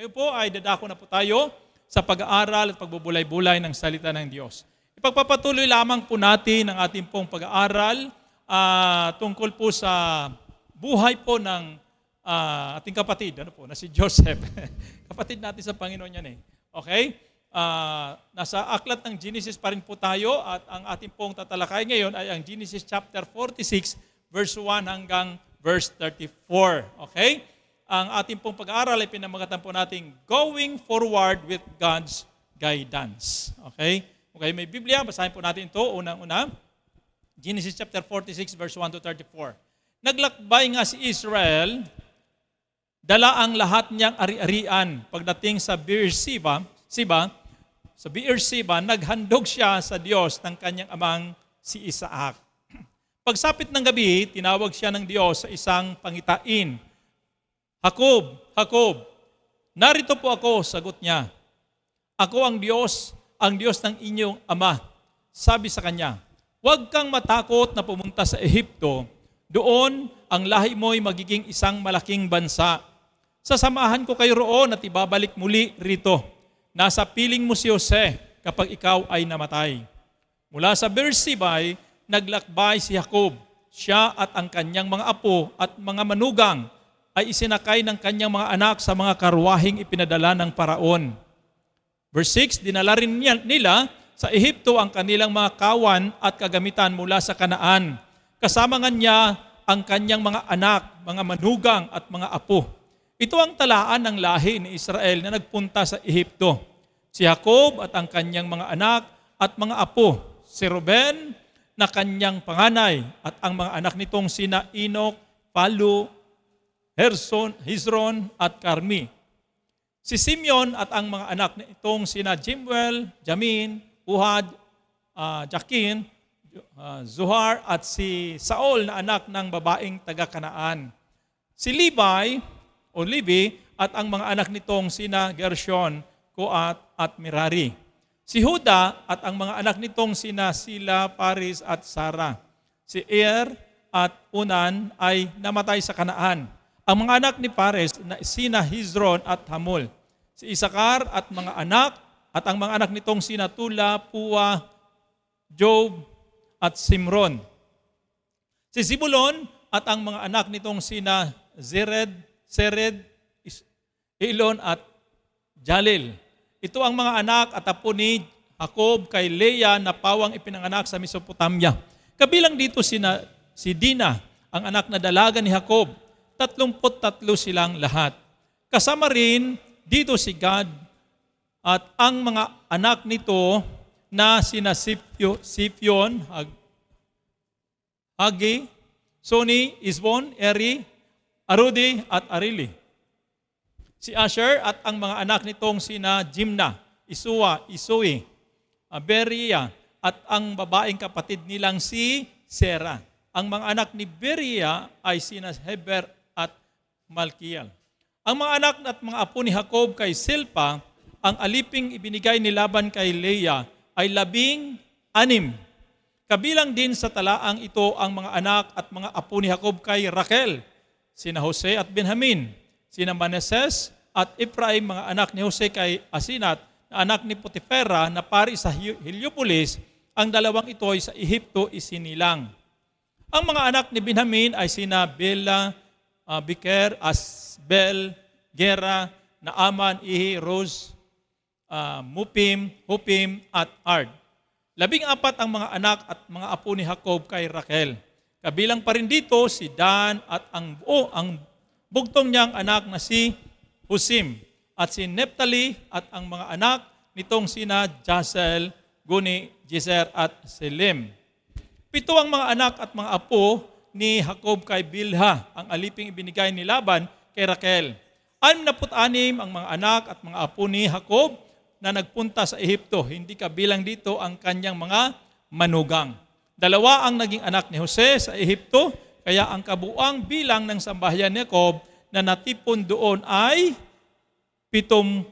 Ngayon po ay dadako na po tayo sa pag-aaral at pagbubulay-bulay ng salita ng Diyos. Ipagpapatuloy lamang po natin ang ating pong pag-aaral tungkol po sa buhay po ng ating kapatid, na si Joseph. Kapatid natin sa Panginoon yan eh. Okay? Nasa aklat ng Genesis pa rin po tayo at ang ating pong tatalakay ngayon ay ang Genesis chapter 46, verse 1 hanggang verse 34. Okay? Ang ating pong pag-aaral ay pinamagatan po nating Going Forward with God's Guidance. Okay? Okay, may Biblia, basahin po natin ito. Unang-una, Genesis chapter 46, verse 1 to 34. Naglakbay nga si Israel, dala ang lahat niyang ari-arian. Pagdating sa Beersheba, naghandog siya sa Diyos ng kanyang amang si Isaac. Pagsapit ng gabi, tinawag siya ng Diyos sa isang pangitain. Jacob, Jacob, narito po ako, sagot niya. Ako ang Diyos ng inyong ama. Sabi sa kanya, huwag kang matakot na pumunta sa Ehipto. Doon, ang lahi mo'y magiging isang malaking bansa. Sasamahan ko kayo roon at ibabalik muli rito. Nasa piling mo si Jose kapag ikaw ay namatay. Mula sa Beersheba, naglakbay si Jacob. Siya at ang kanyang mga apo at mga manugang ay isinakay ng kanyang mga anak sa mga karwahing ipinadala ng Paraon. Verse 6, dinala rin nila sa Ehipto ang kanilang mga kawan at kagamitan mula sa Kanaan. Kasama nga niya ang kanyang mga anak, mga manugang at mga apo. Ito ang talaan ng lahi ni Israel na nagpunta sa Ehipto. Si Jacob at ang kanyang mga anak at mga apo. Si Ruben na kanyang panganay at ang mga anak nitong sina Enoch, Palu, Hezron at Carmi. Si Simeon at ang mga anak nitong sina Jemuel, Jamin, Uhad, Jakin, Zuhar at si Saul na anak ng babaeng taga-Kanaan. Si Levi at ang mga anak nitong sina Gershon, Koat at Merari. Si Huda at ang mga anak nitong sina Sila, Paris at Sara. Si at Unan ay namatay sa Kanaan. Ang mga anak ni Pares na sina Hezron at Hamul. Si Isakar at mga anak at ang mga anak nitong sina Tula, Puwa, Job at Simron. Si Zebulon at ang mga anak nitong sina Sered, Elon at Jalil. Ito ang mga anak at apo ni Jacob kay Leah na pawang ipinanganak sa Mesopotamia. Kabilang dito si Dina, ang anak na dalaga ni Jacob. 33 silang lahat. Kasama rin dito si Gad at ang mga anak nito na sina Sipion, Hagi, Soni, Isbon, Eri, Arudi at Arili. Si Asher at ang mga anak nitong sina Jimna, Isua, Isui, Beria at ang babaeng kapatid nilang si Sera. Ang mga anak ni Beria ay sina Heber at Malkiel. Ang mga anak at mga apo ni Jacob kay Silpa, ang aliping ibinigay ni Laban kay Leah ay 16. Kabilang din sa talaang ito ang mga anak at mga apo ni Jacob kay Raquel, sina Jose at Benjamin, sina Manases at Ephraim, mga anak ni Jose kay Asinat, na anak ni Potifera na pari sa Heliopolis. Ang dalawang ito ay sa Ehipto isinilang. Ang mga anak ni Benjamin ay sina Bela, Biker, Asbel, Gera, Naaman, Ihi, Rose, Mupim, Hupim at Ard. 14 ang mga anak at mga apo ni Jacob kay Raquel. Kabilang pa rin dito si Dan at ang bugtong niyang anak na si Husim at si Neptali at ang mga anak nitong sina Jasel, Guni, Jezer at Selim. 7 ang mga anak at mga apo ni Jacob kay Bilha, ang aliping ibinigay ni Laban kay Raquel. 66 ang mga anak at mga apo ni Jacob na nagpunta sa Ehipto. Hindi kabilang dito ang kanyang mga manugang. 2 ang naging anak ni Jose sa Ehipto, kaya ang kabuuang bilang ng sambahayan ni Jacob na natipon doon ay 70.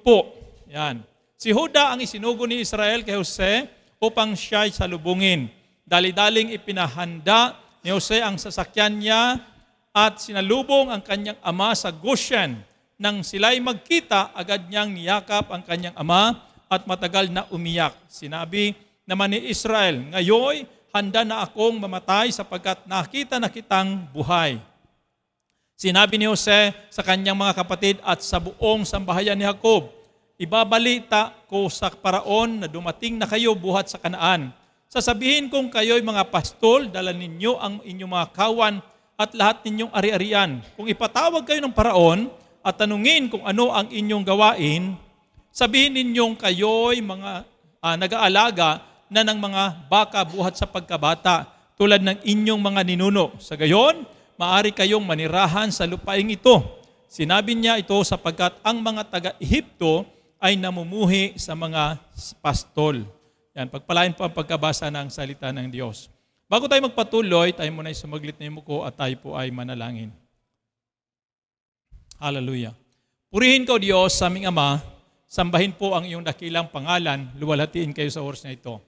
Yan. Si Huda ang isinugo ni Israel kay Jose upang siya'y salubungin. Dali-daling ipinahanda ni Jose ang sasakyan niya at sinalubong ang kanyang ama sa Goshen nang sila'y magkita, agad niyang niyakap ang kanyang ama at matagal na umiyak. Sinabi naman ni Israel, ngayon handa na akong mamatay sapagkat nakita na kitang buhay. Sinabi ni Jose sa kanyang mga kapatid at sa buong sambahayan ni Jacob, ibabalita ko sa paraon na dumating na kayo buhat sa Kanaan. Sasabihin kong kayo'y mga pastol, dala ninyo ang inyong mga kawan at lahat ninyong ari-arian. Kung ipatawag kayo ng paraon at tanungin kung ano ang inyong gawain, sabihin ninyong kayo'y mga nag-aalaga na ng mga baka buhat sa pagkabata, tulad ng inyong mga ninuno. Sa gayon, maaari kayong manirahan sa lupaing ito. Sinabi niya ito sapagkat ang mga taga-Ehipto ay namumuhi sa mga pastol. Yan, pagpalain po ang pagkabasa ng salita ng Diyos. Bago tayo magpatuloy, tayo muna ay sumaglit na yung muko at tayo po ay manalangin. Hallelujah. Purihin ka, Diyos, sa aming Ama, sambahin po ang iyong dakilang pangalan, luwalhatiin kayo sa oras na ito.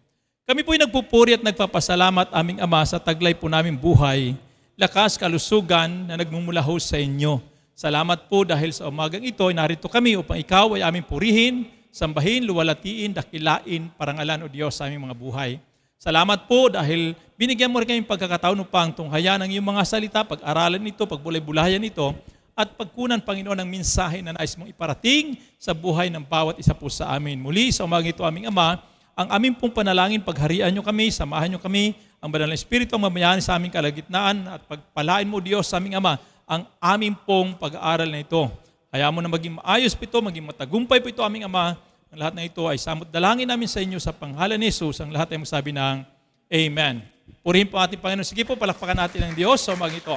Kami po'y nagpupuri at nagpapasalamat aming Ama sa taglay po naming buhay, lakas, kalusugan na nagmumula sa inyo. Salamat po dahil sa umagang ito ay narito kami upang ikaw ay aming purihin, sambahin, luwalhatiin, dakilain, parangalan o Diyos sa aming mga buhay. Salamat po dahil binigyan mo rin kami pagkakataon upang tunghayan ang iyong mga salita, pag-aralan ito, pagbulay-bulayan ito, at pagkunan, Panginoon, ng mensahe na nais mong iparating sa buhay ng bawat isa po sa amin. Muli, sa umagang ito, aming Ama, ang aming pong panalangin, pagharian nyo kami, samahan nyo kami, ang Banal na Espiritu ang mamayani sa aming kalagitnaan at pagpalain mo, Diyos, sa aming Ama, ang aming pong pag-aaral na ito. Hayaan mo na maging maayos po ito, maging matagumpay po ito, aming Ama. Ang lahat na ito ay samot dalangin namin sa inyo sa pangalan ni Jesus. Ang lahat ay magsabi ng Amen. Purihin po ating Panginoon. Sige po, palakpakan natin ang Diyos sa umagang ito.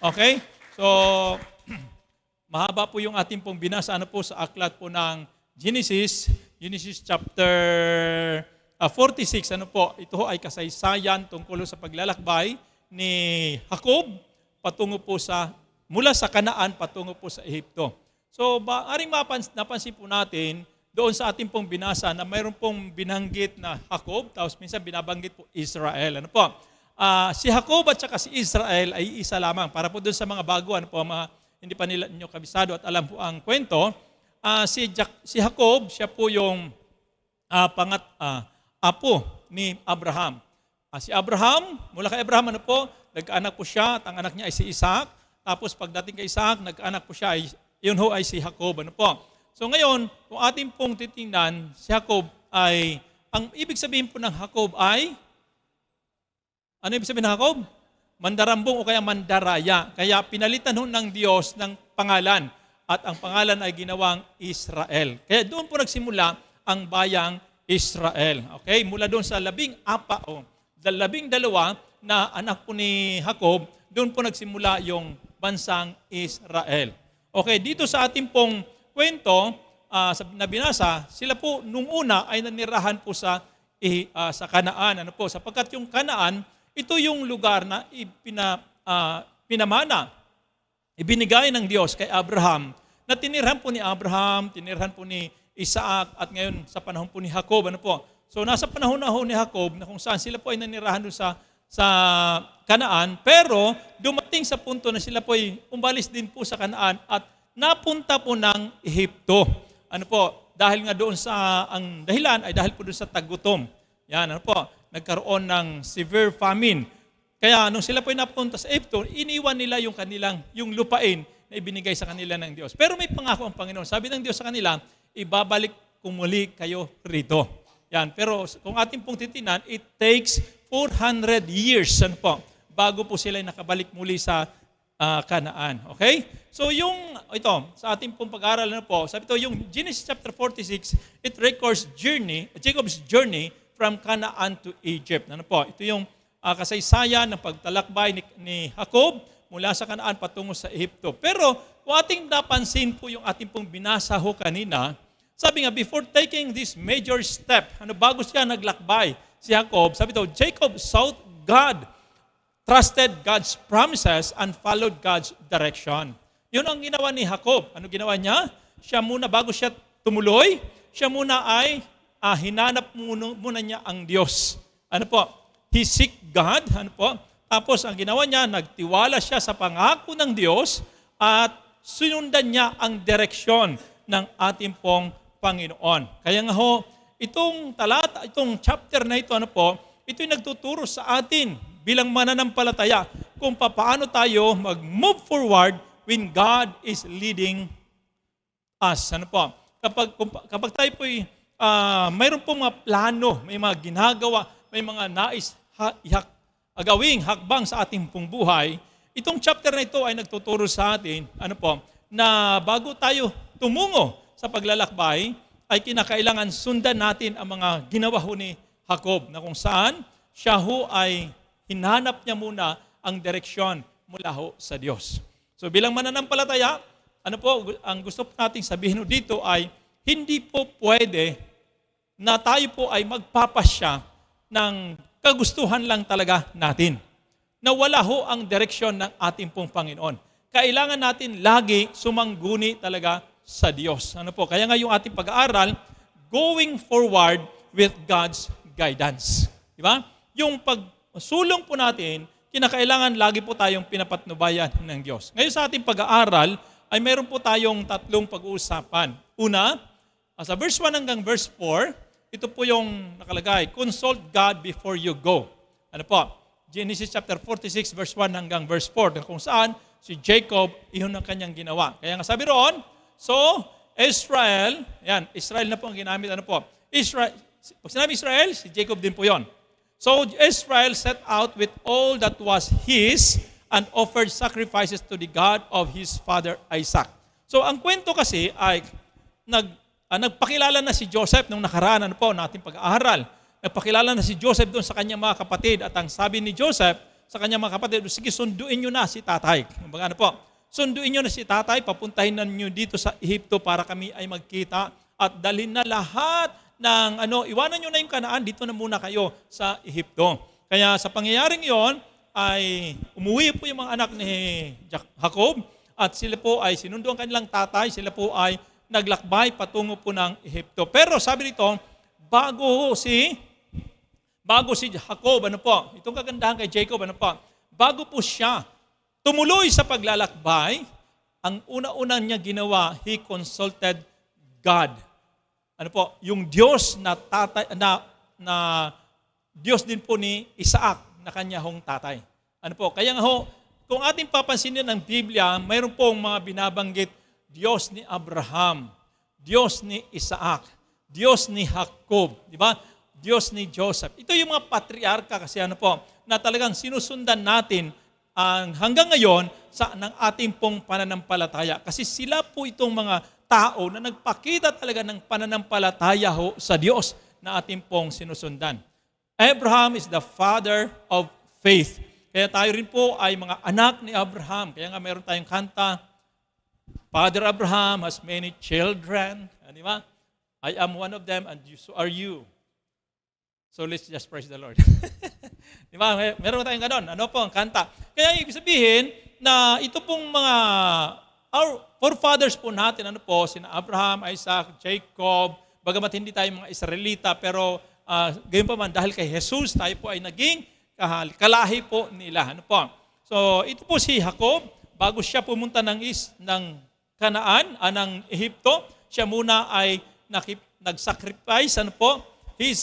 Okay? So, mahaba po yung ating pong binasa po sa aklat po ng Genesis chapter 46. Ito ay kasaysayan tungkol sa paglalakbay ni Jacob patungo po mula sa Kanaan patungo po sa Ehipto. So, maaring napansin po natin doon sa ating pong binasa na mayroon pong binanggit na Jacob, tapos minsan binabanggit po Israel. Si Jacob at saka si Israel ay isa lamang. Para po doon sa mga bago, hindi pa nyo kabisado at alam po ang kwento, si Jacob, siya po yung apo ni Abraham. Si Abraham, mula kay Abraham, nagkaanak po siya at ang anak niya ay si Isaac. Tapos pagdating kay Isaac, nagkaanak po siya, yun ho ay si Jacob. So ngayon, kung ating pong titingnan, si Jacob ay, ang ibig sabihin po ng Jacob ay, ano ibig sabihin ng Jacob? Mandarambong o kaya mandaraya. Kaya pinalitan ho ng Diyos ng pangalan at ang pangalan ay ginawang Israel. Kaya doon po nagsimula ang bayang Israel. Okay? Mula doon sa 12 na anak po ni Jacob, doon po nagsimula yung bansang Israel. Okay, dito sa ating pong kwento na binasa, sila po nung una ay nanirahan po sa Kanaan. Sapagkat yung Kanaan, ito yung lugar na pinamana, ibinigay ng Diyos kay Abraham, na tinirhan po ni Abraham, tinirhan po ni Isaac, at ngayon sa panahon po ni Jacob. So nasa panahon na ho ni Jacob na kung saan sila po ay nanirahan doon sa Kanaan, pero dumating sa punto na sila po ay umalis din po sa Kanaan at napunta po ng Ehipto. Dahil nga doon ang dahilan ay dahil po doon sa tagutom. Yan, nagkaroon ng severe famine. Kaya nung sila po ay napunta sa Ehipto, iniwan nila yung lupain na ibinigay sa kanila ng Diyos. Pero may pangako ang Panginoon. Sabi ng Diyos sa kanila, ibabalik kumuli kayo rito. Yan, pero kung ating pong titinan, it takes 400 years bago po sila nakabalik muli sa Kanaan. Okay? So ito, sa ating pong pag-aaral sabi ito, yung Genesis chapter 46, it records Jacob's journey from Canaan to Egypt. Ito yung kasaysayan ng pagtalakbay ni Jacob mula sa Kanaan patungo sa Ehipto. Pero kung ating napansin po yung ating pong binasa ho kanina, sabi nga, before taking this major step, bago siya naglakbay, si Jacob, sabi ito, Jacob sought God, trusted God's promises, and followed God's direction. Yun ang ginawa ni Jacob. Ano ginawa niya? Siya muna, bago siya tumuloy, siya muna ay hinanap muna niya ang Diyos. He seek God. Tapos ang ginawa niya, nagtiwala siya sa pangako ng Diyos at sinundan niya ang direksyon ng ating pong Panginoon. Kaya nga ho, itong talata, itong chapter na ito, ito'y nagtuturo sa atin bilang mananampalataya kung paano tayo mag-move forward when God is leading us. Kapag tayo po'y mayroon pong mga plano, may mga ginagawa, may mga nais gawing hakbang sa ating pong buhay, itong chapter na ito ay nagtuturo sa atin, na bago tayo tumungo sa paglalakbay, ay kinakailangan sundan natin ang mga ginawa ho ni Jacob, na kung saan siya ho ay hinanap niya muna ang direksyon mula ho sa Diyos. So bilang mananampalataya, ang gusto nating sabihin dito ay, hindi po pwede na tayo po ay magpapasya ng kagustuhan lang talaga natin. Na wala ho ang direksyon ng ating pong Panginoon. Kailangan natin lagi sumangguni talaga sa Diyos. Kaya nga yung ating pag-aaral, going forward with God's guidance. Diba? Yung pagsulong po natin, kinakailangan lagi po tayong pinapatnubayan ng Diyos. Ngayon sa ating pag-aaral, ay meron po tayong tatlong pag-uusapan. Una, sa verse 1 hanggang verse 4, ito po yung nakalagay, consult God before you go. Genesis chapter 46, verse 1 hanggang verse 4, kung saan si Jacob, iyon ang kanyang ginawa. Kaya nga sabi roon, so, Israel na po ang ginamit, Israel, pag sinabi Israel, si Jacob din po yon. So, Israel set out with all that was his and offered sacrifices to the God of his father Isaac. So, ang kwento kasi ay, nagpakilala na si Joseph nung nakaraan, na ating pag-aaral. Nagpakilala na si Joseph doon sa kanyang mga kapatid at ang sabi ni Joseph sa kanyang mga kapatid, sige, sunduin nyo na si tatay. Sunduin nyo na si tatay, papuntahin na nyo dito sa Ehipto para kami ay magkita at dalhin na lahat ng iwanan nyo na yung Kanaan, dito na muna kayo sa Ehipto. Kaya sa pangyayaring yon ay umuwi po yung mga anak ni Jacob at sila po ay sinundo ang kanilang tatay, sila po ay naglakbay patungo po ng Ehipto. Pero sabi nito, bago si Jacob, itong kagandahan kay Jacob, bago po siya tumuloy sa paglalakbay, ang una-una niya ginawa, he consulted God. Yung Diyos na Diyos din po ni Isaac na kanya hong tatay. Kaya nga kung ating papansinin ng Biblia, mayroon pong mga binabanggit, Diyos ni Abraham, Diyos ni Isaac, Diyos ni Jacob, di ba? Diyos ni Joseph. Ito yung mga patriarka kasi na talagang sinusundan natin hanggang ngayon ng ating pong pananampalataya. Kasi sila po itong mga tao na nagpakita talaga ng pananampalataya sa Diyos na ating pong sinusundan. Abraham is the father of faith. Kaya tayo rin po ay mga anak ni Abraham. Kaya nga meron tayong kanta, Father Abraham has many children. Di ba? I am one of them and so are you. So let's just praise the Lord. Di ba? Meron tayong ganon. Ang kanta. Kaya ibig sabihin na ito pong mga our forefathers po natin, sina Abraham, Isaac, Jacob, bagamat hindi tayo mga Israelita, pero gayon pa man, dahil kay Jesus, tayo po ay naging kalahi po nila. So ito po si Jacob, bago siya pumunta ng Kanaan, ng Ehipto, siya muna ay nag-sacrifice, He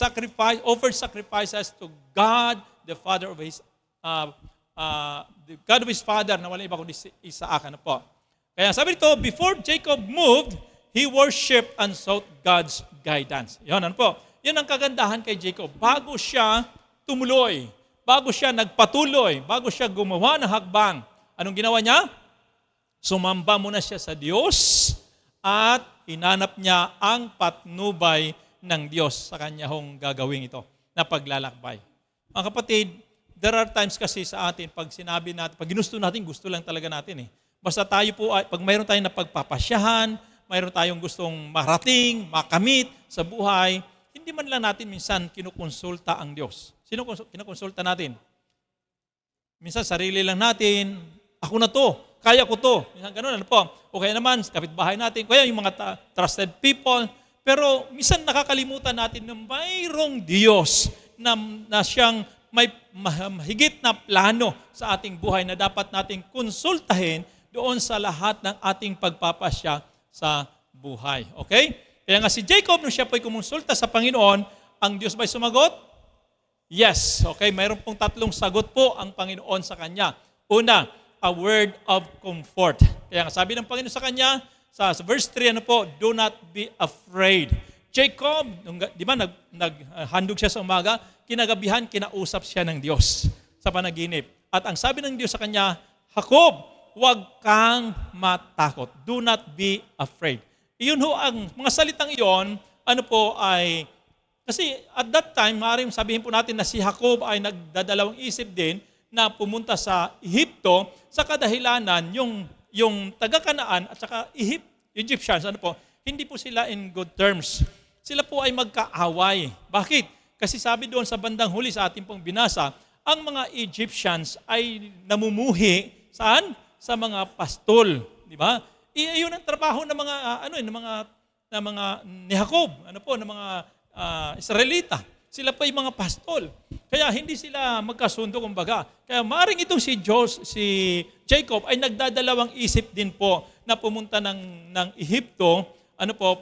offered sacrifices to God, the Father of his, the God of his father, na wala iba kundi si Isaac, Kaya sabi nito, before Jacob moved, he worshipped and sought God's guidance. Yan ang kagandahan kay Jacob. Bago siya tumuloy, bago siya nagpatuloy, bago siya gumawa ng hakbang, anong ginawa niya? Sumamba muna siya sa Diyos at hinanap niya ang patnubay ng Diyos sa kanya hong gagawin ito na paglalakbay. Mga kapatid, there are times kasi sa atin, pag sinabi natin, pag ginusto natin, gusto lang talaga natin. Basta tayo po, pag mayroon tayong napagpapasyahan, mayroon tayong gustong marating, makamit sa buhay, hindi man lang natin minsan kinukonsulta ang Diyos. Sino kinukonsulta natin? Minsan sarili lang natin, ako na to, kaya ko to. Minsan ganun, O kaya naman, kapitbahay natin, kaya yung mga trusted people. Pero minsan nakakalimutan natin na mayroong Diyos na siyang may mahigit na plano sa ating buhay na dapat nating konsultahin doon sa lahat ng ating pagpapasya sa buhay. Okay? Kaya nga si Jacob, nung siya po'y kumonsulta sa Panginoon, ang Diyos ba'y sumagot? Yes. Okay, mayroon pong 3 sagot po ang Panginoon sa kanya. Una, a word of comfort. Kaya nga sabi ng Panginoon sa kanya, sa verse 3, do not be afraid. Jacob, di ba, naghandog siya sa umaga, kinagabihan, kinausap siya ng Diyos sa panaginip. At ang sabi ng Diyos sa kanya, Jacob, huwag kang matakot. Do not be afraid. Iyon ho, ang mga salitang iyon, kasi at that time, maaaring sabihin po natin na si Jacob ay nagdadalawang isip din na pumunta sa Ehipto sa kadahilanan yung taga-Kanaan at saka Egyptians, hindi po sila in good terms. Sila po ay magkaaway. Bakit? Kasi sabi doon sa bandang huli sa ating pong binasa, ang mga Egyptians ay namumuhi saan? Sa mga pastol, di ba? Iyon ang trabaho ng mga ni Jacob, ng mga Israelita. Sila pa yung mga pastol. Kaya hindi sila magkasundo kumbaga. Kaya maaaring itong si Jacob ay nagdadalawang isip din po na pumunta ng Ehipto,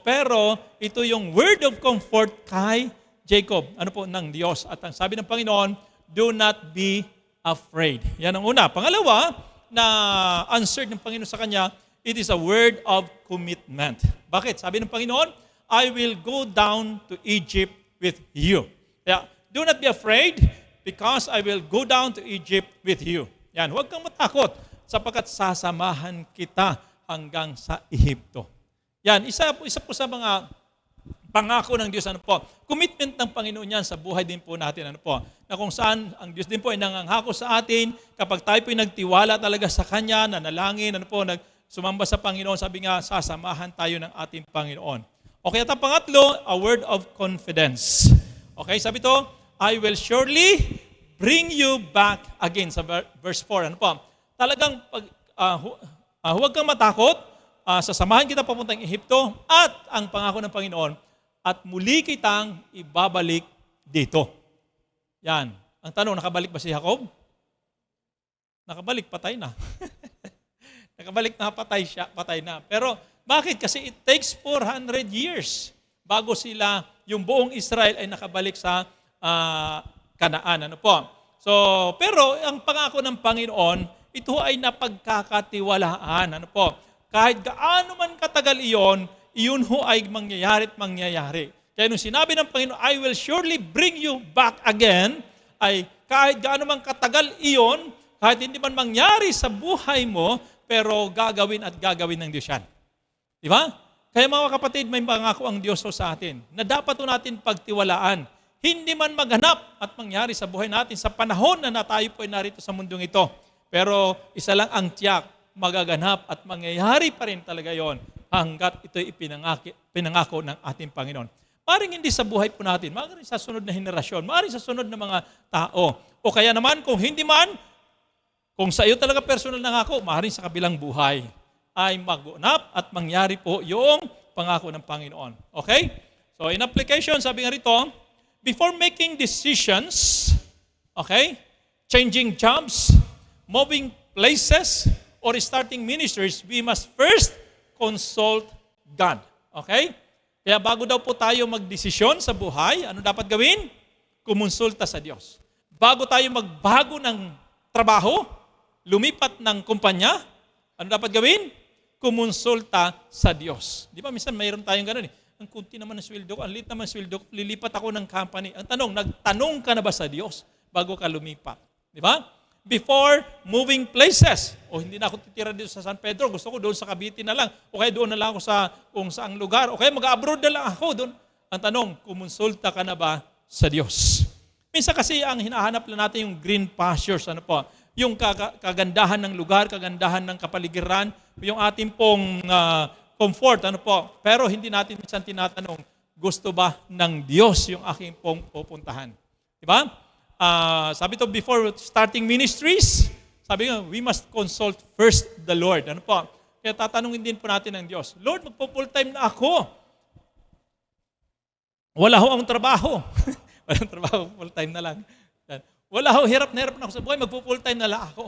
pero ito yung word of comfort kay Jacob, ng Diyos. At ang sabi ng Panginoon, do not be afraid. Yan ang una. Pangalawa, na answered ng Panginoon sa kanya, it is a word of commitment. Bakit? Sabi ng Panginoon, I will go down to Egypt with you. Kaya, do not be afraid because I will go down to Egypt with you. Yan, huwag kang matakot sapagkat sasamahan kita hanggang sa Ehipto. Yan, isa po sa mga pangako ng Diyos, commitment ng Panginoon yan sa buhay din po natin, na kung saan ang Diyos din po ay nangangako sa atin, kapag tayo po ay nagtiwala talaga sa Kanya, nanalangin, sumamba sa Panginoon, sabi nga, sasamahan tayo ng ating Panginoon. Okay, at ang pangatlo, a word of confidence. Okay, sabi to, I will surely bring you back again, sa verse 4. Talagang, huwag kang matakot, sasamahan kita papuntang Ehipto, at ang pangako ng Panginoon, at muli kitang ibabalik dito. Yan. Ang tanong, nakabalik ba si Jacob? Nakabalik, patay na. Nakabalik na, patay na. Pero bakit? Kasi it takes 400 years bago yung buong Israel ay nakabalik sa Kanaan. Pero ang pangako ng Panginoon, ito ay napagkakatiwalaan. Kahit gaano man katagal iyon ho ay mangyayari at mangyayari. Kaya nung sinabi ng Panginoon, I will surely bring you back again, ay kahit gaano man katagal iyon, kahit hindi man mangyari sa buhay mo, pero gagawin at gagawin ng Diyos yan. Di ba? Kaya mga kapatid, may pangako ang Diyos sa atin na dapat natin pagtiwalaan. Hindi man maganap at mangyari sa buhay natin sa panahon na tayo po ay narito sa mundong ito. Pero isa lang ang tiyak, magaganap at mangyayari pa rin talaga yon hanggat ito'y pinangako ng ating Panginoon. Maaaring hindi sa buhay po natin, maaaring sa sunod na henerasyon, maaaring sa sunod na mga tao. O kaya naman, kung hindi man, kung sa iyo talaga personal na ngako, maaaring sa kabilang buhay ay magunap at mangyari po yung pangako ng Panginoon. Okay? So in application, sabi nga rito, before making decisions, okay, changing jobs, moving places, or starting ministries, we must first consult God. Okay? Kaya bago daw po tayo magdesisyon sa buhay, ano dapat gawin? Kumonsulta sa Diyos. Bago tayo magbago ng trabaho, lumipat ng kumpanya, ano dapat gawin? Kumonsulta sa Diyos. Di ba, minsan mayroon tayong gano'n ang kunti naman ng sweldo ko, ang liit naman ng sweldo ko, lilipat ako ng company. Ang tanong, nagtanong ka na ba sa Diyos bago ka lumipat? Di ba? Before moving places. O hindi na ako titira dito sa San Pedro, gusto ko doon sa Cavite na lang. O kaya doon na lang ako sa kung saang lugar. O kaya mag-abroad na lang ako doon. Ang tanong, kumonsulta ka na ba sa Diyos? Minsan kasi ang hinahanap lang natin yung green pastures, yung kagandahan ng lugar, kagandahan ng kapaligiran, yung ating pong comfort, Pero hindi natin minsan tinatanong, gusto ba ng Diyos yung aking pong pupuntahan? Diba? Sabi to, before starting ministries, sabi nga, we must consult first the Lord. Kaya tatanungin din po natin ng Diyos, Lord, magpo-full time na ako. Wala ho ang trabaho. Walang trabaho, full time na lang. Wala ho, hirap na ako sa buhay, magpo-full time na lang ako.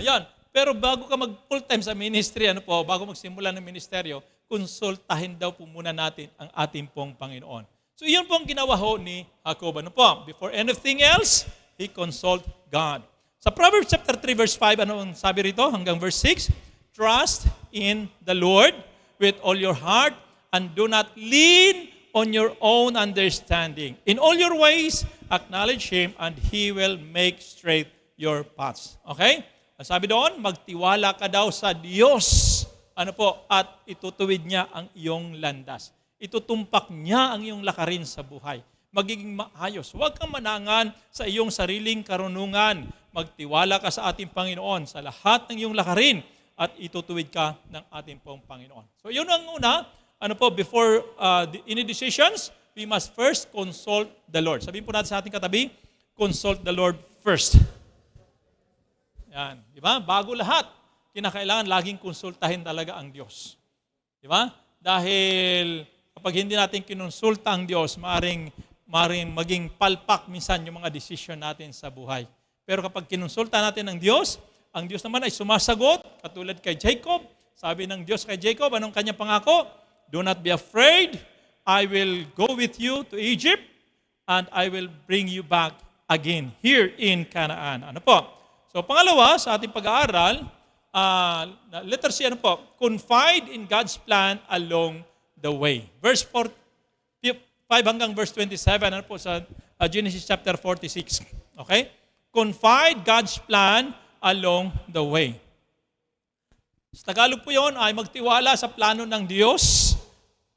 Yan. Pero bago ka mag full-time sa ministry, bago magsimula ng ministeryo, konsultahin daw po muna natin ang ating pong Panginoon. So iyon po ang ginawa ho ni Jacob. Before anything else, he consult God. Sa Proverbs chapter 3 verse 5, ano ang sabi rito hanggang verse 6? Trust in the Lord with all your heart and do not lean on your own understanding. In all your ways, acknowledge Him and He will make straight your paths. Okay? Ang sabi doon, magtiwala ka daw sa Diyos. At itutuwid niya ang iyong landas. Itutumpak niya ang iyong lakarin sa buhay. Magiging maayos. Huwag kang manangan sa iyong sariling karunungan. Magtiwala ka sa ating Panginoon sa lahat ng iyong lakarin at itutuwid ka ng ating pong Panginoon. So yun ang una, before any decisions, we must first consult the Lord. Sabihin po natin sa ating katabi, consult the Lord first. Yan, di ba? Bago lahat, kinakailangan laging konsultahin talaga ang Diyos. Di ba? Dahil kapag hindi natin kinonsulta ang Diyos, maaaring maging palpak minsan yung mga desisyon natin sa buhay. Pero kapag kinonsulta natin ang Diyos naman ay sumasagot, katulad kay Jacob. Sabi ng Diyos kay Jacob, anong kanyang pangako? Do not be afraid. I will go with you to Egypt and I will bring you back again here in Canaan. So pangalawa sa ating pag-aaral, letter C, confide in God's plan along the way. Verse 5 hanggang verse 27, sa Genesis chapter 46. Okay? Confide God's plan along the way. Sa Tagalog po yun ay magtiwala sa plano ng Diyos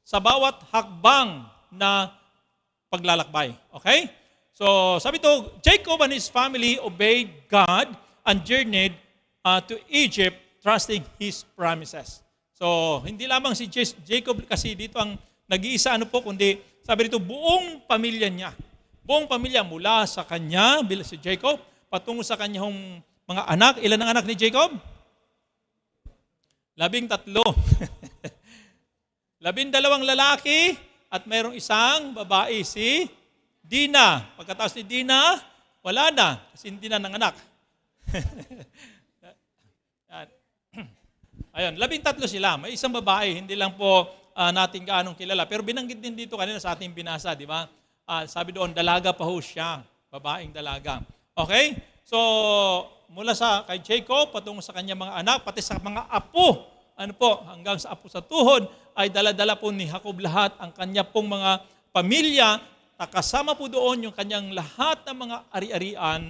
sa bawat hakbang na paglalakbay. Okay? So, sabi to, Jacob and his family obeyed God and journeyed to Egypt trusting His promises. So, hindi lamang si Jacob kasi dito ang nag-iisa kundi sabi dito buong pamilya niya. Buong pamilya mula sa kanya, bilang si Jacob, patungo sa kanyang mga anak. Ilan ang anak ni Jacob? 13. 12 lalaki at mayroong isang babae, si Dina. Pagkatapos ni Dina, wala na kasi hindi na nanganak. Ayun, 13 sila. May isang babae, hindi lang po natin gaanong kilala. Pero binanggit din dito kanina sa ating binasa, di ba? Sabi doon, dalaga pa ho siya. Babaeng dalaga. Okay? So, mula kay Jacob, patungo sa kanyang mga anak, pati sa mga apo, hanggang sa apo sa tuhod, ay dala-dala po ni Jacob lahat ang kanya pong mga pamilya, kasama po doon yung kanyang lahat ng mga ari-arian,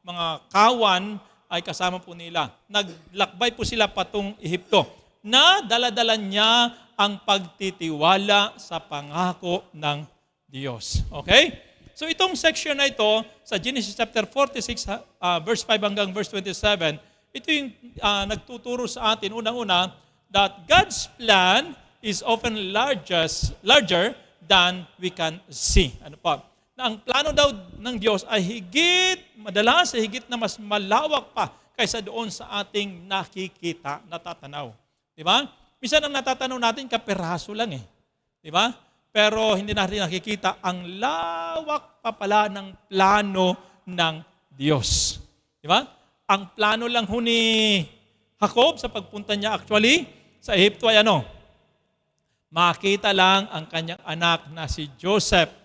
mga kawan, ay kasama po nila. Naglakbay po sila patung Ehipto na dala-dala niya ang pagtitiwala sa pangako ng Diyos. Okay? So itong section na ito, sa Genesis chapter 46, verse 5 hanggang verse 27, ito yung nagtuturo sa atin, unang-una, that God's plan is often larger than we can see. Na ang plano daw ng Diyos ay madalas higit na mas malawak pa kaysa doon sa ating nakikita, natatanaw. Di ba? Minsan ang natatanaw natin, kapiraso lang Di ba? Pero hindi natin nakikita ang lawak pa pala ng plano ng Diyos. Di ba? Ang plano lang ni Jacob sa pagpunta niya actually sa Ehipto ay makita lang ang kanyang anak na si Joseph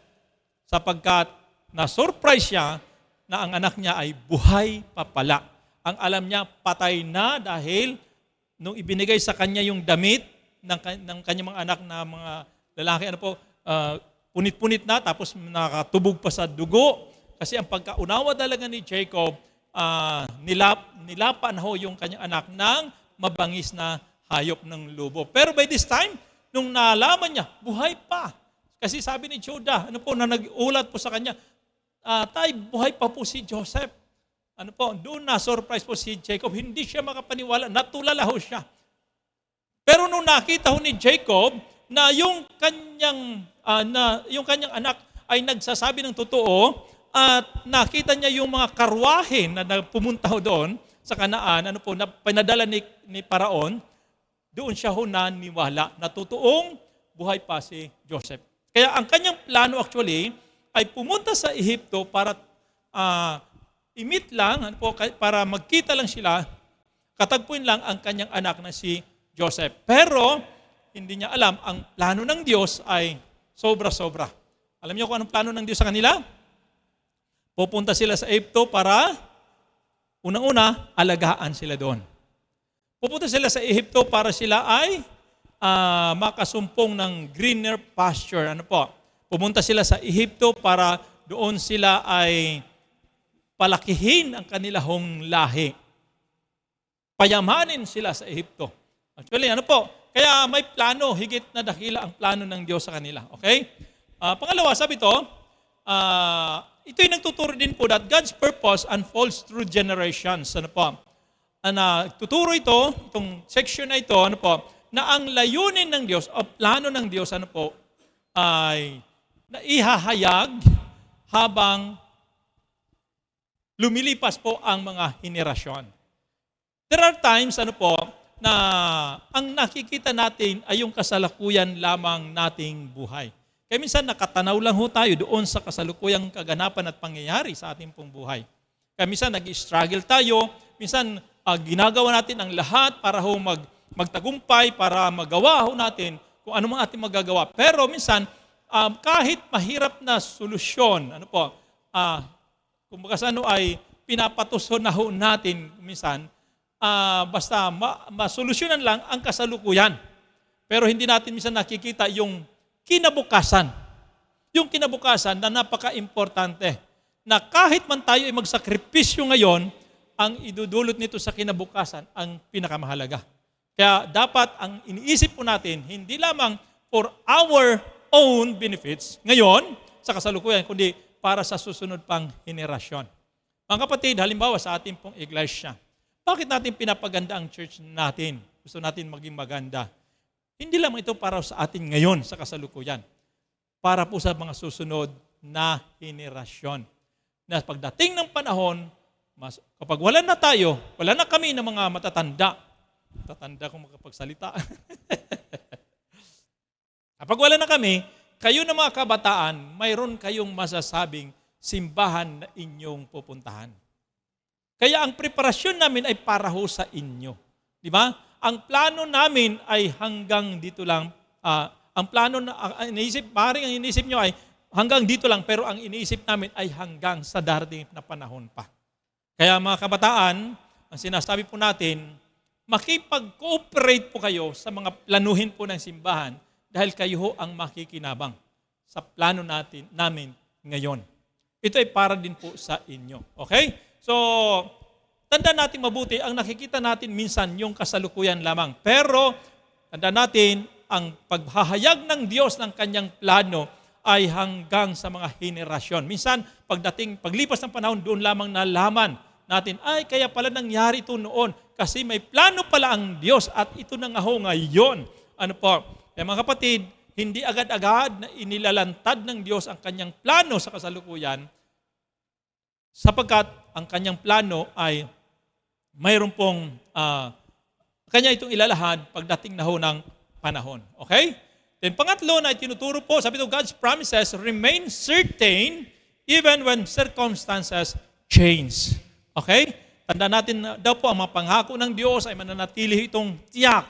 sapagkat na-surprise siya na ang anak niya ay buhay pa pala. Ang alam niya, patay na dahil nung ibinigay sa kanya yung damit ng kanyang mga anak na mga lalaki, punit-punit na, tapos nakatubog pa sa dugo. Kasi ang pagkaunawa talaga ni Jacob, nilapa na yung kanyang anak ng mabangis na hayop ng lubo. Pero by this time, nung nalaman niya, buhay pa. Kasi sabi ni Judah, na nag-ulat po sa kanya, tay, buhay pa po si Joseph. Doon na surprise po si Jacob. Hindi siya makapaniwala, natulala ho siya. Pero nung nakita ho ni Jacob na yung kanyang anak ay nagsasabi ng totoo at nakita niya yung mga karwahe na pumunta ho doon sa Kanaan, na pinadala ni Paraon, doon siya ho naniwala na totoong buhay pa si Joseph. Kaya ang kanyang plano actually ay pumunta sa Ehipto para i-meet lang, para magkita lang sila Katagpuin lang ang kanyang anak na si Joseph. Pero, hindi niya alam, ang plano ng Diyos ay sobra-sobra. Alam niyo kung anong plano ng Diyos sa kanila? Pupunta sila sa Egypto para, unang-una, alagaan sila doon. Pupunta sila sa Egypto para sila ay makasumpong ng greener pasture. Ano po? Pumunta sila sa Egypto para doon sila ay palakihin ang kanilang lahi. Payamanin sila sa Egypto. Actually, ano po? Kaya may plano, higit na dakila ang plano ng Diyos sa kanila. Okay? Pangalawa, sabi ito, ito'y nagtuturo din po that God's purpose unfolds through generations. Ano po? Tuturo ito, itong section na ito, ano po, na ang layunin ng Diyos o plano ng Diyos, ano po, ay naihahayag habang lumilipas po ang mga henerasyon. There are times, ano po, na ang nakikita natin ay yung kasalukuyan lamang nating buhay. Kaya minsan nakatanaw lang ho tayo doon sa kasalukuyang kaganapan at pangyayari sa ating pong buhay. Kaya minsan nag-struggle tayo, minsan ginagawa natin ang lahat para ho magtagumpay, para magawa ho natin kung ano mang ating magagawa. Pero minsan, kahit mahirap na solusyon, ano po, kumbaga sa ano ay pinapatuso na ho natin minsan, basta masolusyonan lang ang kasalukuyan. Pero hindi natin minsan nakikita yung kinabukasan. Yung kinabukasan na napaka-importante. Na kahit man tayo ay magsakripisyo ngayon, ang idudulot nito sa kinabukasan ang pinakamahalaga. Kaya dapat ang iniisip po natin, hindi lamang for our own benefits ngayon sa kasalukuyan, kundi para sa susunod pang henerasyon. Mga kapatid, halimbawa sa ating pong iglesia, bakit natin pinapaganda ang church natin? Gusto natin maging maganda. Hindi lamang ito para sa atin ngayon sa kasalukuyan. Para po sa mga susunod na henerasyon. Na pagdating ng panahon, kapag wala na tayo, wala na kami ng mga matatanda. Matatanda kung makapagsalita. Kapag wala na kami, kayo na mga kabataan, mayroon kayong masasabing simbahan na inyong pupuntahan. Kaya ang preparasyon namin ay para ho sa inyo. Di ba? Ang plano namin ay hanggang dito lang. Ang plano na maaaring ang iniisip nyo ay hanggang dito lang, pero ang iniisip namin ay hanggang sa darating na panahon pa. Kaya mga kabataan, ang sinasabi po natin, makipag-cooperate po kayo sa mga planuhin po ng simbahan dahil kayo ho ang makikinabang sa plano namin ngayon. Ito ay para din po sa inyo. Okay? So, tandaan natin mabuti, ang nakikita natin minsan yung kasalukuyan lamang. Pero, tandaan natin, ang paghahayag ng Diyos ng kanyang plano ay hanggang sa mga henerasyon. Minsan, paglipas ng panahon, doon lamang nalaman natin, ay kaya pala nangyari ito noon kasi may plano pala ang Diyos at ito na nga ho ngayon. Ano po? Kaya mga kapatid, hindi agad-agad na inilalantad ng Diyos ang kanyang plano sa kasalukuyan sapagkat ang kanyang plano ay mayroon pong kanya itong ilalahad pagdating na ho ng panahon. Okay? Then pangatlo na itinuturo po, sabi ito, God's promises remain certain even when circumstances change. Okay? Tandaan natin na daw po ang mga pangako ng Diyos ay mananatili itong tiyak.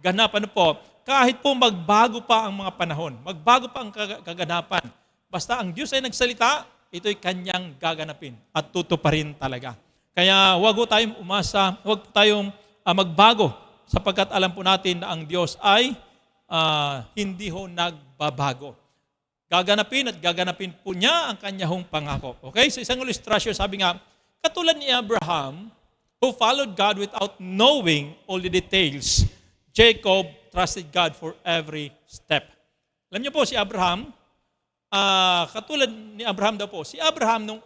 Ganap ano po, kahit po magbago pa ang mga panahon, magbago pa ang kaganapan. Basta ang Diyos ay nagsalita, ito'y kanyang gaganapin at tutuparin talaga. Kaya huwag po tayong umasa, huwag po tayong magbago sapagkat alam po natin na ang Diyos ay hindi ho nagbabago. Gaganapin at gaganapin po niya ang kanyang pangako. Okay? Sa isang ilustrasyon, sabi nga, katulad ni Abraham, who followed God without knowing all the details, Jacob trusted God for every step. Alam niyo po, si Abraham, katulad ni Abraham daw po, si Abraham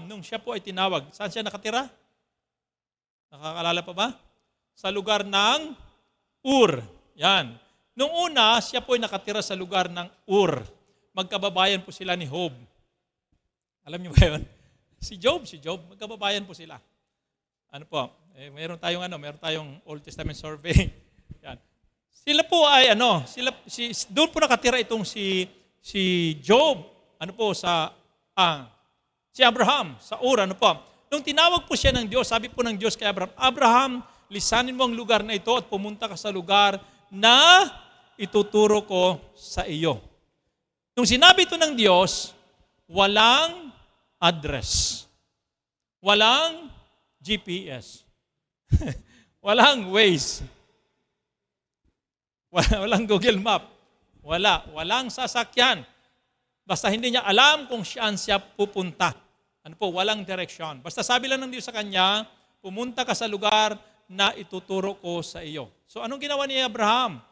nung siya po ay tinawag, saan siya nakatira? Nakakalala pa ba? Sa lugar ng Ur. Yan. Nung una, siya po ay nakatira sa lugar ng Ur. Magkababayan po sila ni Job. Alam niyo ba yun? Si Job, magkababayan po sila. Ano po? Meron tayong Old Testament survey. Yan. Sila po ay doon po nakatira itong si Job, si Abraham, sa Ur, Nung tinawag po siya ng Diyos, sabi po ng Diyos kay Abraham, Abraham, lisanin mo ang lugar na ito at pumunta ka sa lugar na ituturo ko sa iyo. Nung sinabi ito ng Diyos, walang address. Walang GPS. Walang Waze. Walang Google Map. Walang sasakyan. Basta hindi niya alam kung saan siya pupunta. Ano po, walang direksyon. Basta sabi lang ng Diyos sa kanya, pumunta ka sa lugar na ituturo ko sa iyo. So anong ginawa ni Abraham?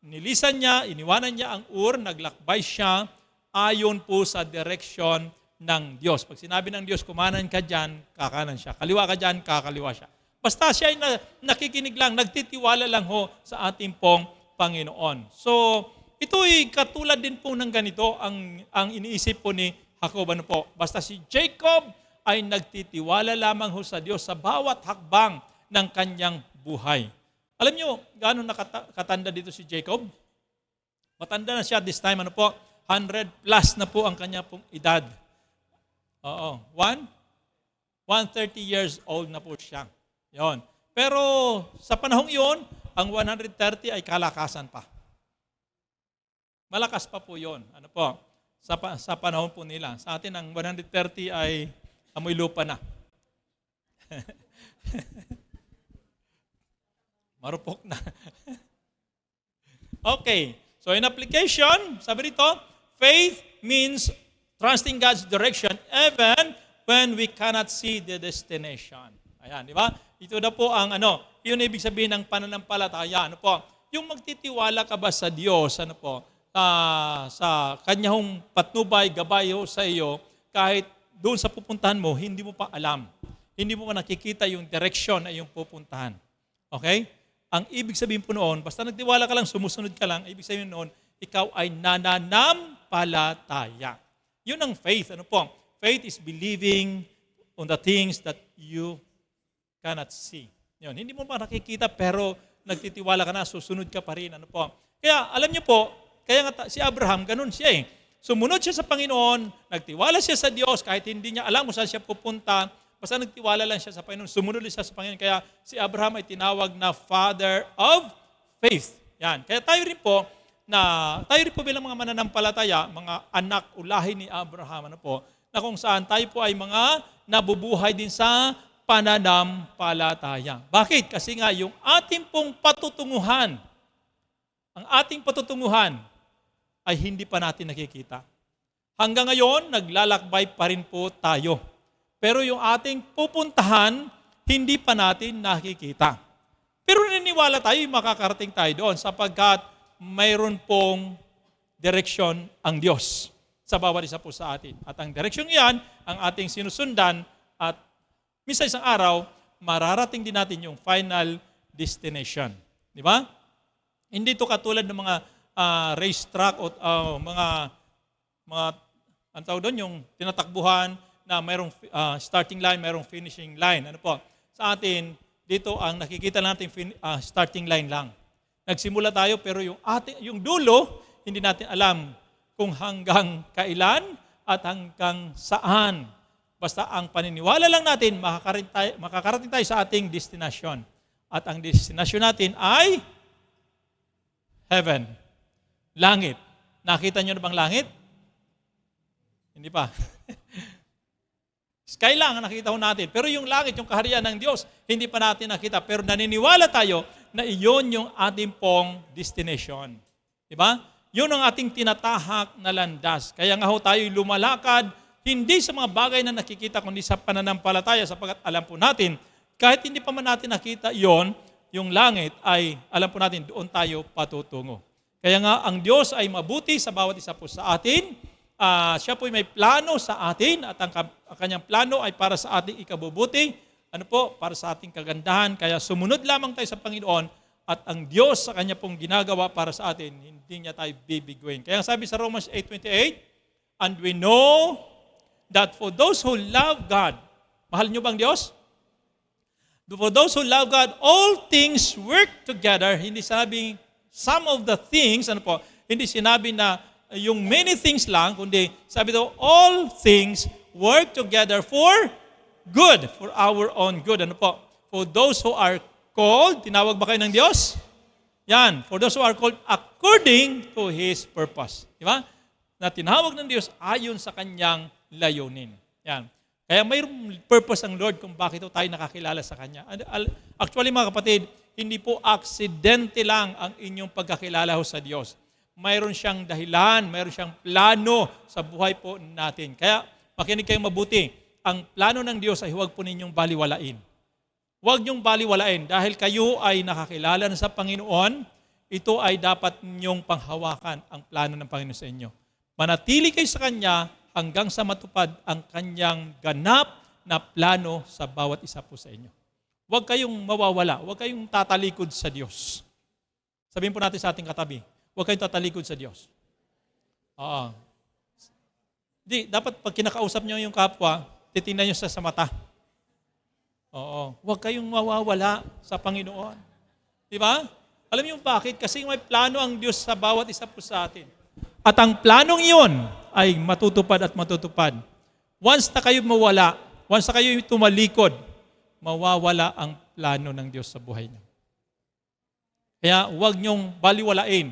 Nilisan niya, iniwanan niya ang Ur, naglakbay siya ayon po sa direksyon ng Diyos. Pag sinabi ng Diyos, kumanan ka dyan, kakanan siya. Kaliwa ka dyan, kakaliwa siya. Basta siya ay nakikinig lang, nagtitiwala lang ho sa ating pong Panginoon. So, ito'y katulad din po ng ganito ang iniisip po ni Jacob. Ano po? Basta si Jacob ay nagtitiwala lamang ho sa Diyos sa bawat hakbang ng kanyang buhay. Alam niyo, gaano nakatanda dito si Jacob? Matanda na siya this time. Ano po? 100 plus na po ang kanya pong edad. Oo. 130 years old na po siya. Yon. Pero sa panahong iyon, ang 130 ay kalakasan pa. Malakas pa po yon. Ano po? Sa panahon po nila. Sa atin, ang 130 ay amoy lupa na. Marupok na. Okay. So in application, sabi rito, faith means trusting God's direction even when we cannot see the destination. Ayan, di ba? Ito na po ang yun ibig sabihin ng pananampalataya. Ano po? Yung magtitiwala ka ba sa Diyos, ano po? Sa kanyang patnubay, gabay sa iyo, kahit doon sa pupuntahan mo, hindi mo pa alam. Hindi mo pa nakikita yung direction na yung pupuntahan. Okay? Ang ibig sabihin po noon, basta nagtiwala ka lang, sumusunod ka lang, ibig sabihin noon, ikaw ay nananampalataya. Yun ang faith. Ano po? Faith is believing on the things that you cannot see. Yun. Hindi mo pa nakikita pero nagtitiwala ka na, susunod ka pa rin. Ano po? Kaya alam niyo po, kaya nga si Abraham, ganun siya eh. Sumunod siya sa Panginoon, nagtiwala siya sa Diyos kahit hindi niya alam kung saan siya pupunta, basta nagtiwala lang siya sa Panginoon, sumunod siya sa Panginoon. Kaya si Abraham ay tinawag na Father of Faith. Yan. Kaya tayo rin po bilang mga mananampalataya, mga anak ulahi ni Abraham, ano po, na kung saan tayo po ay mga nabubuhay din sa pananampalataya. Bakit? Kasi nga yung ating pong patutunguhan, ang ating patutunguhan ay hindi pa natin nakikita. Hanggang ngayon, naglalakbay pa rin po tayo. Pero yung ating pupuntahan, hindi pa natin nakikita. Pero naniniwala tayo, makakarating tayo doon sapagkat mayroon pong direksyon ang Diyos sa bawat isa po sa atin. At ang direksyon yan, ang ating sinusundan at minsan isang araw, mararating din natin yung final destination. Di ba? Hindi ito katulad ng mga racetrack o mga ang tawag doon, yung tinatakbuhan na mayroong starting line, mayroong finishing line. Ano po? Sa atin, dito ang nakikita natin starting line lang. Nagsimula tayo pero yung dulo, hindi natin alam kung hanggang kailan at hanggang saan. Basta ang paniniwala lang natin, makakarating tayo sa ating destination. At ang destination natin ay heaven. Langit. Nakita nyo na bang langit? Hindi pa. Sky lang ang nakita ho natin. Pero yung langit, yung kaharian ng Diyos, hindi pa natin nakita. Pero naniniwala tayo na iyon yung ating pong destination. Diba? Yun ang ating tinatahak na landas. Kaya nga ho tayo lumalakad, hindi sa mga bagay na nakikita, kundi sa pananampalataya, sapagkat alam po natin, kahit hindi pa man natin nakita yon, yung langit ay, alam po natin, doon tayo patutungo. Kaya nga, ang Diyos ay mabuti sa bawat isa po sa atin. Siya po ay may plano sa atin at ang kanyang plano ay para sa ating ikabubuti. Ano po? Para sa ating kagandahan. Kaya sumunod lamang tayo sa Panginoon at ang Diyos sa kanya pong ginagawa para sa atin, hindi niya tayo bibiguin. Kaya sabi sa Romans 8:28, and we know that for those who love God, mahal niyo bang Diyos? For those who love God, all things work together. Hindi sabing some of the things, ano po, hindi sinabi na yung many things lang, kundi sabi daw, all things work together for good, for our own good. Ano po? For those who are called, tinawag ba kayo ng Diyos? Yan, for those who are called according to His purpose. Di ba? Na tinawag ng Diyos ayon sa kanyang layunin. Yan. Kaya mayroong purpose ang Lord kung bakit tayo nakakilala sa Kanya. Actually mga kapatid, hindi po aksidente lang ang inyong pagkakilala ho sa Diyos. Mayroon siyang dahilan, mayroon siyang plano sa buhay po natin. Kaya makinig kayong mabuti. Ang plano ng Diyos ay huwag po ninyong baliwalain. Huwag niyong baliwalain dahil kayo ay nakakilala na sa Panginoon, ito ay dapat ninyong panghawakan ang plano ng Panginoon sa inyo. Manatili kayo sa Kanya hanggang sa matupad ang Kanyang ganap na plano sa bawat isa po sa inyo. Huwag kayong mawawala, huwag kayong tatalikod sa Diyos. Sabihin po natin sa ating katabi, huwag kayong tatalikod sa Diyos. Dapat pag kinakausap niyo yung kapwa, titingnan niyo sa mata. Huwag kayong mawawala sa Panginoon. Di ba? Alam niyo bakit? Kasi may plano ang Diyos sa bawat isa po sa atin. At ang planong iyon ay matutupad at matutupad. Once na kayo mawala, once na kayo tumalikod, mawawala ang plano ng Diyos sa buhay niyo. Kaya huwag niyong baliwalain.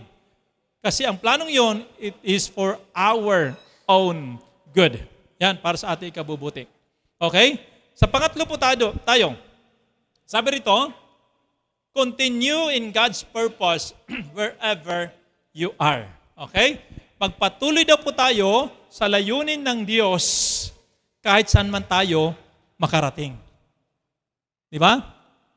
Kasi ang planong iyon, it is for our own good. Yan, para sa ating ikabubuti. Okay? Sa pangatlo po tayo. Sabi rito, continue in God's purpose wherever you are. Okay? Magpatuloy daw po tayo sa layunin ng Diyos kahit saan man tayo makarating. Di ba?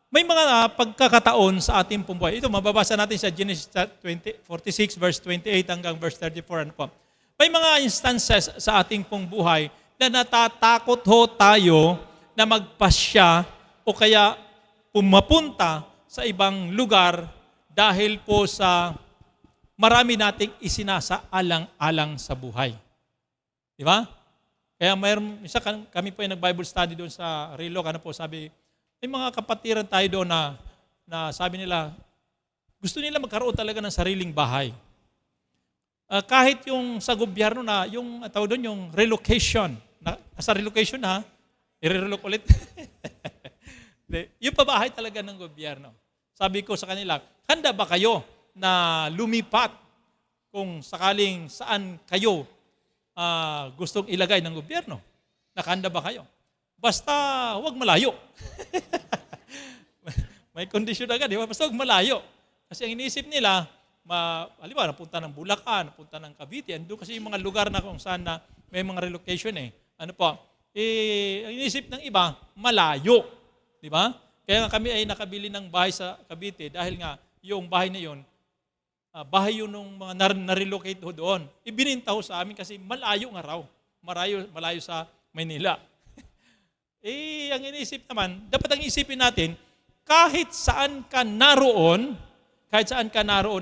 May mga pagkakataon sa ating buhay. Ito, mababasa natin sa Genesis 46, verse 28 hanggang verse 34. Ano po? May mga instances sa ating pong buhay na natatakot ho tayo na magpasya o kaya pumapunta sa ibang lugar dahil po sa marami nating isinasaalang-alang sa buhay. Di ba? Kaya isa kami po ay nag-Bible study doon sa Rilok. Ano po, sabi, may mga kapatiran tayo doon na sabi nila, gusto nila magkaroon talaga ng sariling bahay. Kahit yung sa gobyerno na, yung tawag doon, yung relocation. Sa relocation na, i-relocate ulit. Yung pabahay talaga ng gobyerno. Sabi ko sa kanila, handa ba kayo na lumipat kung sakaling saan kayo gustong ilagay ng gobyerno? Nakahanda ba kayo? Basta huwag malayo. May kondisyon agad, di ba? Basta huwag malayo. Kasi ang iniisip nila, halimbawa, napunta ng Bulacan, napunta ng Cavite, doon kasi yung mga lugar na kung saan na may mga relocation Ano po? Ang iniisip ng iba, malayo. Di ba? Kaya nga kami ay nakabili ng bahay sa Cavite dahil nga yung bahay na yun, bahay yun ng mga na-relocate doon. Ibininta ho sa amin kasi malayo nga raw. Malayo sa Maynila. Ang iniisip naman, dapat ang isipin natin, kahit saan ka naroon,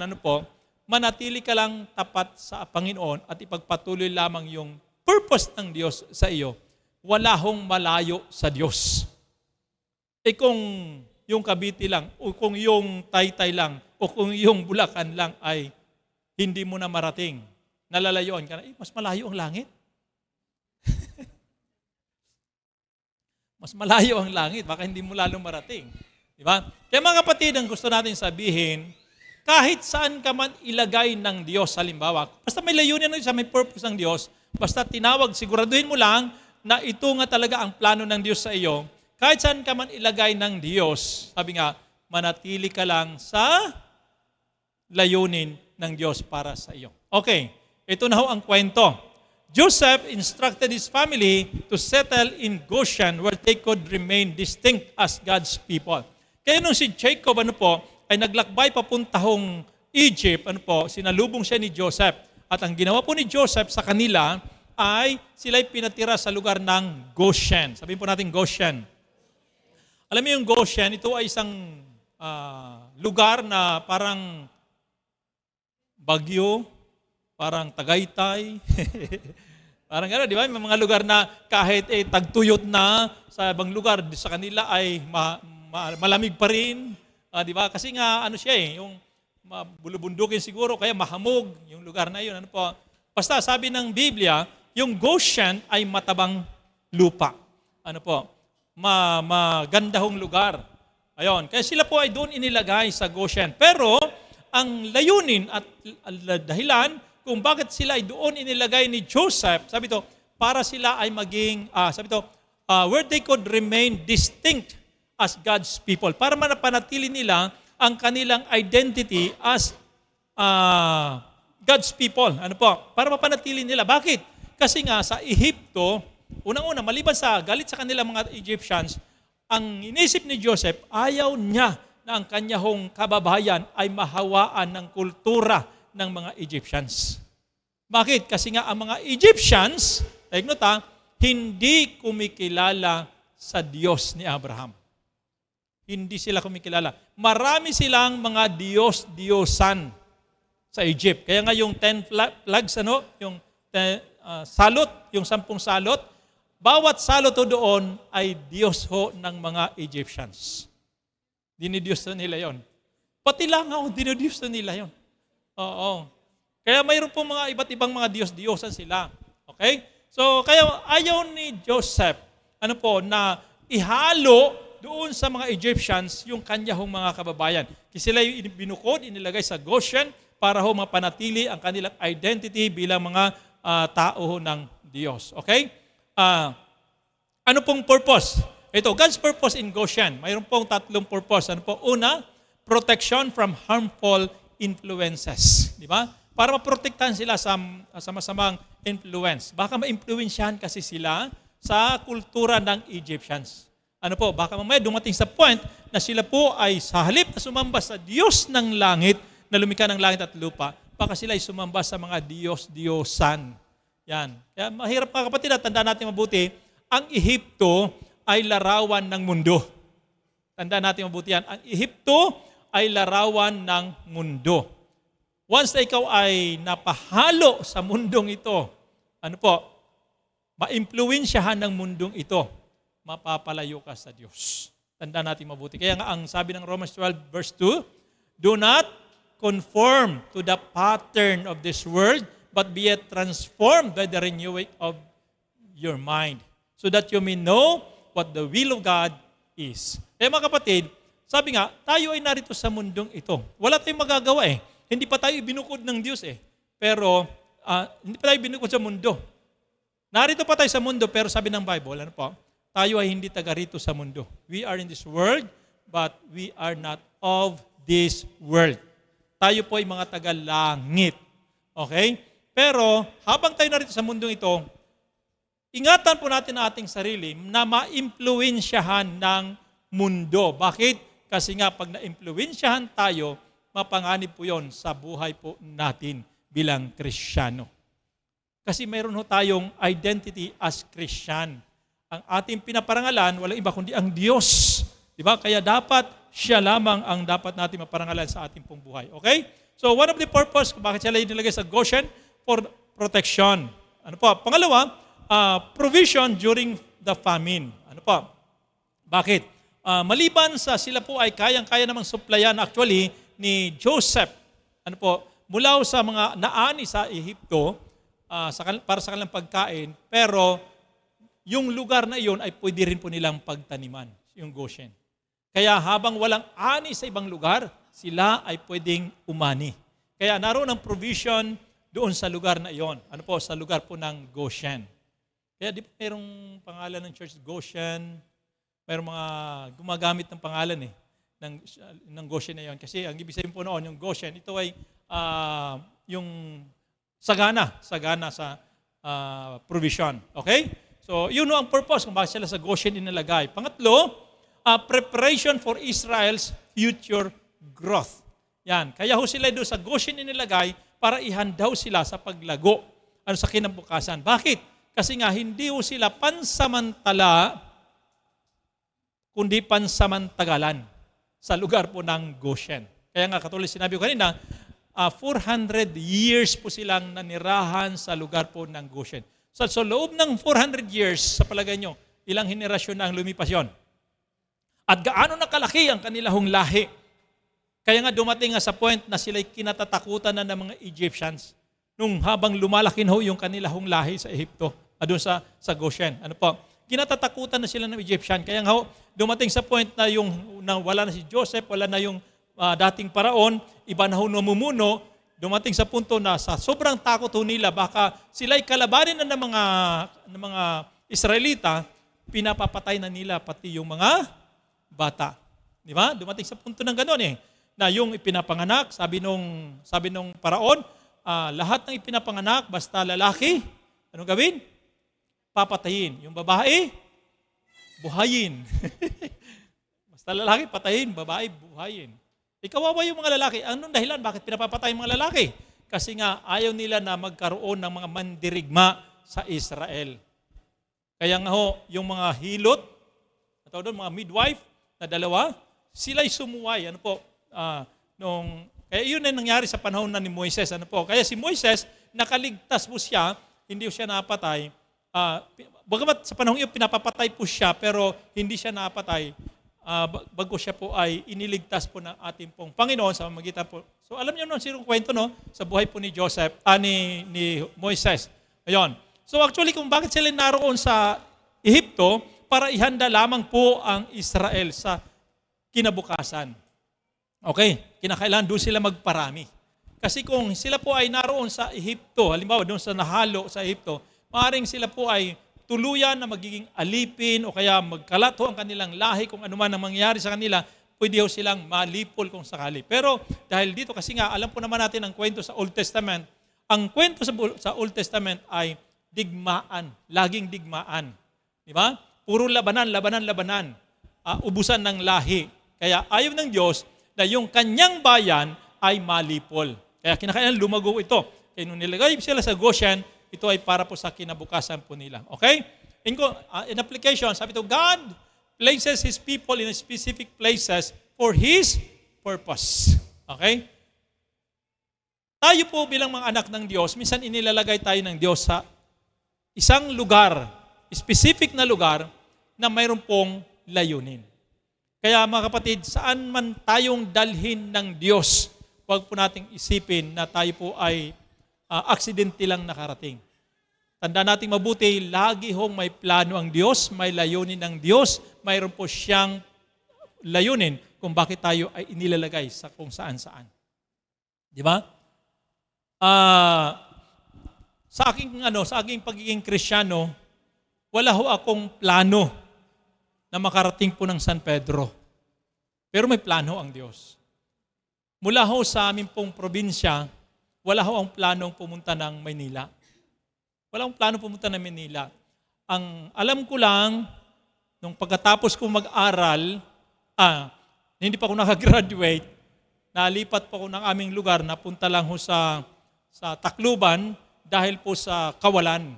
ano po, manatili ka lang tapat sa Panginoon at ipagpatuloy lamang yung purpose ng Diyos sa iyo. Wala hong malayo sa Diyos. Kung yung Cavite lang, o kung yung Taytay lang, o kung yung Bulacan lang ay hindi mo na marating, nalalayuan ka na, mas malayo ang langit. Mas malayo ang langit, baka hindi mo lalong marating. Di ba? Kaya mga kapatid, ang gusto natin sabihin, kahit saan ka man ilagay ng Diyos, halimbawa, basta may layunin sa may purpose ng Diyos, basta tinawag, siguraduhin mo lang na ito nga talaga ang plano ng Diyos sa iyo, kahit saan ka man ilagay ng Diyos, sabi nga, manatili ka lang sa layunin ng Diyos para sa iyo. Okay, ito na ho ang kwento. Joseph instructed his family to settle in Goshen where they could remain distinct as God's people. Kaya nung si Jacob, ay naglakbay papunta hong Egypt, sinalubong siya ni Joseph. At ang ginawa po ni Joseph sa kanila ay sila'y pinatira sa lugar ng Goshen. Sabihin po natin Goshen. Alam mo yung Goshen, ito ay isang lugar na parang Bagyo, parang Tagaytay. Parang gano'n, di ba? May mga lugar na kahit tagtuyot na sa ibang lugar, sa kanila ay malamig pa rin. Di ba? Kasi nga, yung bulubundukin siguro, kaya mahamog yung lugar na yun. Basta sabi ng Biblia, yung Goshen ay matabang lupa. Maganda hong lugar. Ayon, kaya sila po ay doon inilagay sa Goshen. Pero ang layunin at dahilan kung bakit sila ay doon inilagay ni Joseph, sabi to, para sila ay maging, where they could remain distinct as God's people. Para manapanatili nila ang kanilang identity as God's people. Ano po? Para mapanatili nila. Bakit? Kasi nga sa Ehipto, unang-una, maliban sa galit sa kanilang mga Egyptians, ang inisip ni Joseph, ayaw niya na ang kanyang kababayan ay mahawaan ng kultura ng mga Egyptians. Bakit? Kasi nga ang mga Egyptians, take note ha, hindi kumikilala sa Diyos ni Abraham. Hindi sila kumikilala. Marami silang mga Diyos-Diyosan sa Egypt. Kaya nga yung 10 plagues, yung salot, yung 10 salot, bawat salot doon ay Diyos ho ng mga Egyptians. Dinidiyos nila yon. Pati langaw, dinidiyos nila yon. Oo. Kaya mayroon po mga iba't ibang mga Diyos-Diyosan sila. Okay? So, kaya ayaw ni Joseph, na ihalo doon sa mga Egyptians yung kanyang mga kababayan. Kasi sila yung binukod, inilagay sa Goshen para ho mapanatili ang kanilang identity bilang mga tao ng Diyos. Okay? Ano pong purpose? Ito, God's purpose in Goshen. Mayroon pong 3 purpose. Ano po? Una, protection from harmful influences. Di ba? Para maprotektahan sila sa masamang influence. Baka ma-influensyahan kasi sila sa kultura ng Egyptians. Ano po? Baka mamaya dumating sa point na sila po ay sa halip na sumamba sa Diyos ng langit, na lumikha ng langit at lupa, baka sila ay sumamba sa mga Diyos-Diyosan. Yan. Kaya mahirap mga kapatid, tandaan natin mabuti, ang Ehipto ay larawan ng mundo. Tandaan natin mabuti yan. Ang Ehipto ay larawan ng mundo. Once na ikaw ay napahalo sa mundong ito, ma-impluwensyahan ng mundong ito, mapapalayo ka sa Diyos. Tandaan natin mabuti. Kaya nga ang sabi ng Romans 12 verse 2, do not conform to the pattern of this world, but be yet transformed by the renewing of your mind, so that you may know what the will of God is. Mga kapatid, sabi nga, tayo ay narito sa mundong ito. Wala tayong magagawa eh. Hindi pa tayo binukod ng Diyos eh. Pero, hindi pa tayo binukod sa mundo. Narito pa tayo sa mundo, pero sabi ng Bible, tayo ay hindi taga rito sa mundo. We are in this world, but we are not of this world. Tayo po ay mga taga-langit. Okay? Pero, habang tayo narito sa mundong ito, ingatan po natin ang ating sarili na ma-impluwensyahan ng mundo. Bakit? Kasi nga, pag na-impluwensyahan tayo, mapanganib po yon sa buhay po natin bilang Kristiyano. Kasi mayroon ho tayong identity as Christian. Ang ating pinaparangalan, walang iba kundi ang Diyos. Diba? Kaya dapat siya lamang ang dapat natin maparangalan sa ating pong buhay. Okay? So, one of the purpose kung bakit sila nilagay sa Goshen, for protection. Pangalawa, provision during the famine. Bakit? Maliban sa sila po ay kayang-kaya namang supplyan actually ni Joseph. Mula sa mga naani sa Ehipto para sa kanilang pagkain, pero yung lugar na iyon ay pwede rin po nilang pagtaniman, yung Goshen. Kaya habang walang ani sa ibang lugar, sila ay pwedeng umani. Kaya naroon ang provision doon sa lugar na iyon. Sa lugar po ng Goshen. Kaya di ba mayroong pangalan ng church, Goshen, mayroong mga gumagamit ng pangalan ng Goshen na iyon. Kasi ang ibig sabihin po noon, yung Goshen, ito ay yung sagana sa provision. Okay? So, yun ang purpose kung bakit sila sa Goshen inilagay. Pangatlo, preparation for Israel's future growth. Yan. Kaya ho sila doon sa Goshen inilagay para ihandaw sila sa paglago sa kinabukasan. Bakit? Kasi nga, hindi ho sila pansamantala, kundi pansamantagalan sa lugar po ng Goshen. Kaya nga, katulad sinabi ko kanina, 400 years po silang nanirahan sa lugar po ng Goshen. So loob ng 400 years, sa palagay nyo, ilang henerasyon na ang lumipas yon? At gaano nakalaki ang kanilang lahi? Kaya nga dumating nga sa point na sila'y kinatatakutan na ng mga Egyptians nung habang lumalaki na yung kanilang lahi sa Ehipto, doon sa Goshen. Kinatatakutan na sila ng Egyptian. Kaya nga dumating sa point na wala na si Joseph, wala na yung dating paraon, iba na namumuno, dumating sa punto na sa sobrang takot nila, baka sila'y kalabanin na ng mga Israelita, pinapapatay na nila pati yung mga bata. Di ba? Dumating sa punto ng gano'n na yung ipinapanganak, sabi nung paraon, lahat ng ipinapanganak, basta lalaki, anong gawin? Papatayin. Yung babae, buhayin. Basta lalaki, patayin, babae, buhayin. Ikawawa yung mga lalaki. Anong dahilan? Bakit pinapapatay yung mga lalaki? Kasi nga, ayaw nila na magkaroon ng mga mandirigma sa Israel. Kaya nga yung mga hilot, mga midwife na dalawa, sila'y sumuway. Kaya yun ay nangyari sa panahon na ni Moises. Kaya si Moises, nakaligtas po siya, hindi siya napatay. Bagamat sa panahon iyon, pinapapatay po siya, pero hindi siya napatay. Bago siya po ay iniligtas po ng ating pong Panginoon sa pamamagitan po. So alam niyo noon, sinong kwento sa buhay po ni ni Moises. Ayun. So actually, kung bakit sila naroon sa Ehipto, para ihanda lamang po ang Israel sa kinabukasan. Okay, kinakailangan doon sila magparami. Kasi kung sila po ay naroon sa Ehipto, halimbawa doon sa nahalo sa Ehipto, maaaring sila po ay tuluyan na magiging alipin o kaya magkalat ang kanilang lahi kung ano man ang mangyari sa kanila, pwede silang malipol kung sakali. Pero dahil dito, kasi nga alam po naman natin ang kwento sa Old Testament, ang kwento sa Old Testament ay digmaan, laging digmaan. Di ba? Puro labanan, ubusan ng lahi. Kaya ayaw ng Diyos na yung kanyang bayan ay malipol. Kaya kinakailangan lumago ito. Kaya nung nilagay sila sa Goshen, ito ay para po sa kinabukasan po nila. Okay? In application, sabi ito, God places His people in specific places for His purpose. Okay? Tayo po bilang mga anak ng Diyos, minsan inilalagay tayo ng Diyos sa isang lugar, specific na lugar, na mayroon pong layunin. Kaya mga kapatid, saan man tayong dalhin ng Diyos, huwag po nating isipin na tayo po ay aksidente lang nakarating. Tandaan natin mabuti, lagi may plano ang Diyos, may layunin ng Diyos, mayroon po siyang layunin kung bakit tayo ay inilalagay sa kung saan-saan. Di ba? Sa aking pagiging Kristiyano, wala akong plano na makarating po ng San Pedro. Pero may plano ang Diyos. Mula sa aming pong probinsya, wala ang planong pumunta ng Maynila. Wala akong plano pumunta ng Maynila. Ang alam ko lang, nung pagkatapos ko mag-aral, hindi pa ako nakagraduate, nalipat po ako ng aming lugar, napunta lang sa Tacloban dahil po sa kawalan.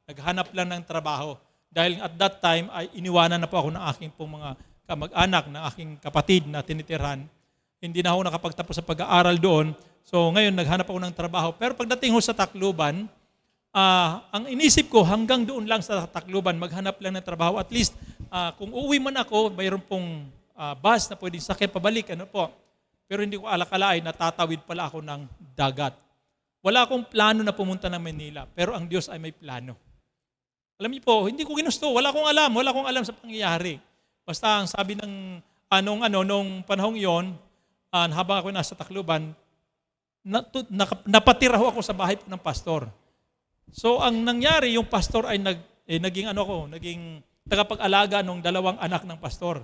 Naghanap lang ng trabaho. Dahil at that time, ay iniwanan na po ako ng aking pong mga kamag-anak, ng aking kapatid na tinitirhan. Hindi na ako nakapagtapos sa pag-aaral doon. So ngayon, naghanap ako ng trabaho. Pero pagdating sa Tacloban, ang inisip ko, hanggang doon lang sa Tacloban, maghanap lang ng trabaho. At least, kung uuwi man ako, mayroon pong bus na pwedeng sakyan pabalik. Pero hindi ko alakalain na tatawid pala ako ng dagat. Wala akong plano na pumunta ng Manila, pero ang Diyos ay may plano. Alam niyo po, hindi ko ginusto. Wala akong alam sa pangyayari. Basta ang sabi ng nung panahong yon, habang ako nasa Tacloban, napatira ako sa bahay po ng pastor. So ang nangyari, yung pastor ay naging tagapag-alaga ng 2 anak ng pastor.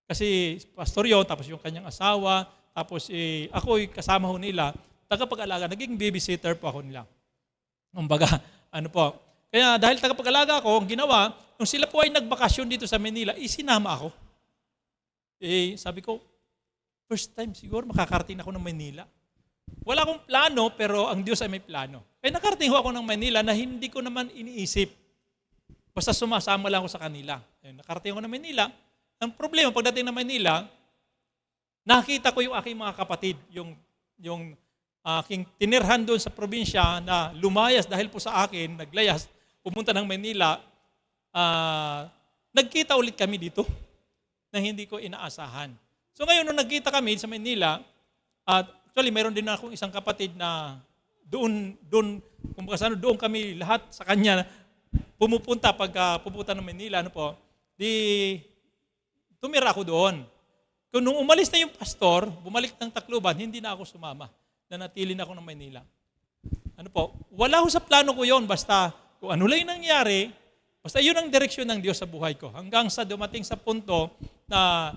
Kasi pastor yon, tapos yung kanyang asawa, tapos ako kasama ho nila, tagapag-alaga, naging babysitter po ako nila. Kumbaga, Kaya dahil tagapag-alaga ako, ang ginawa, nung sila po ay nagbakasyon dito sa Manila, isinama ako. Sabi ko, first time siguro makakarating ako ng Manila. Wala akong plano, pero ang Diyos ay may plano. Kaya nakarating ako ng Manila na hindi ko naman iniisip. Basta sumasama lang ako sa kanila. Nakarating ako ng Manila. Ang problema, pagdating ng Manila, nakita ko yung aking mga kapatid, yung aking tinirhan doon sa probinsya na lumayas dahil po sa akin, naglayas, pumunta ng Manila, nagkita ulit kami dito na hindi ko inaasahan. So ngayon, nung nagkita kami sa Manila, actually, mayroon din akong isang kapatid na doon kami lahat sa kanya pupunta ng Manila, di tumira ako doon. Kung nung umalis na yung pastor, bumalik ng Tacloban, hindi na ako sumama. Nanatili na ako ng Manila. Wala ho sa plano ko yon, basta kung ano lang yung nangyari, basta yun ang direksyon ng Diyos sa buhay ko. Hanggang sa dumating sa punto na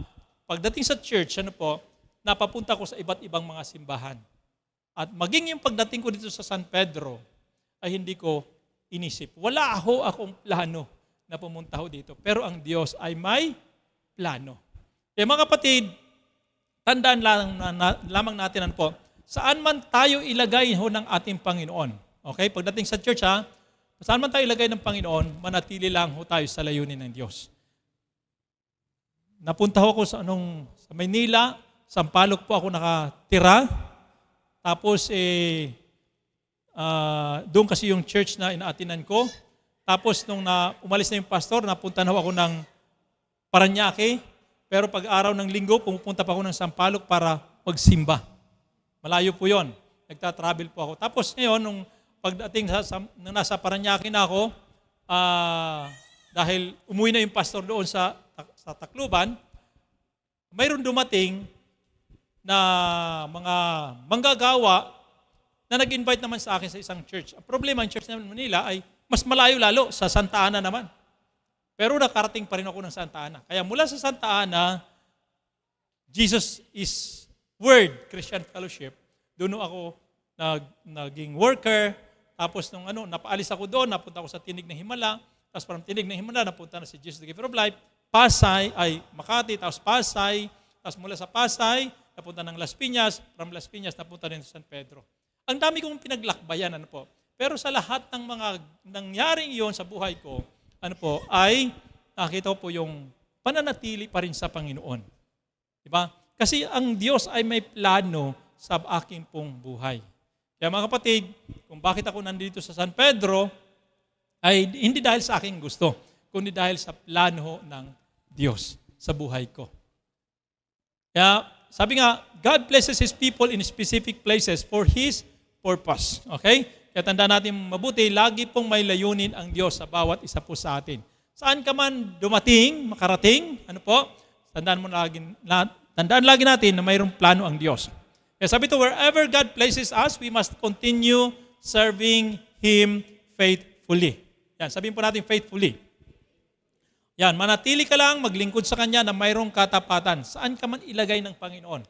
pagdating sa church, napapunta ko sa iba't ibang mga simbahan. At maging yung pagdating ko dito sa San Pedro, ay hindi ko inisip. Wala akong plano na pumunta ho dito. Pero ang Diyos ay may plano. Kaya mga kapatid, tandaan lamang natin saan man tayo ilagay ho ng ating Panginoon. Okay? Pagdating sa church, saan man tayo ilagay ng Panginoon, manatili lang ho tayo sa layunin ng Diyos. Napunta ho ako sa Maynila, Sampaloc po ako nakatira. Tapos, doon kasi yung church na inaatinan ko. Tapos, nung umalis na yung pastor, napunta na ho ako ng Parañaque. Pero pag araw ng linggo, pumupunta pa ako ng Sampaloc para magsimba. Malayo po yon. Nagtatravel po ako. Tapos ngayon, nung pagdating nung nasa Parañaque na ako, dahil umuwi na yung pastor doon sa Tacloban, mayroon dumating na mga manggagawa na nag-invite naman sa akin sa isang church. Ang problema, ang church naman Manila ay mas malayo lalo sa Santa Ana naman. Pero nakarating pa rin ako ng Santa Ana. Kaya mula sa Santa Ana, Jesus is Word Christian Fellowship. Doon ako naging worker. Tapos nung napaalis ako doon, napunta ako sa Tinig ng Himala. Tapos from Tinig ng Himala, napunta na si Jesus the Giver of Life. Makati, tapos Pasay. Tapos mula sa Pasay, napunta ng Las Piñas. From Las Piñas, napunta rin sa San Pedro. Ang dami kong pinaglakbayan, Pero sa lahat ng mga nangyaring iyon sa buhay ko, ay nakita ko po yung pananatili pa rin sa Panginoon. Diba? Kasi ang Diyos ay may plano sa aking pong buhay. Kaya mga kapatid, kung bakit ako nandito sa San Pedro, ay hindi dahil sa aking gusto, kundi dahil sa plano ng Diyos sa buhay ko. Kaya sabi nga, God places His people in specific places for His purpose. Okay? Kaya tandaan natin mabuti, lagi pong may layunin ang Diyos sa bawat isa po sa atin. Saan ka man makarating, tandaan lagi natin na mayroong plano ang Diyos. Kaya sabi ito, wherever God places us, we must continue serving Him faithfully. Yan, sabihin po natin faithfully. Yan, manatili ka lang, maglingkod sa Kanya na mayroong katapatan. Saan ka man ilagay ng Panginoon.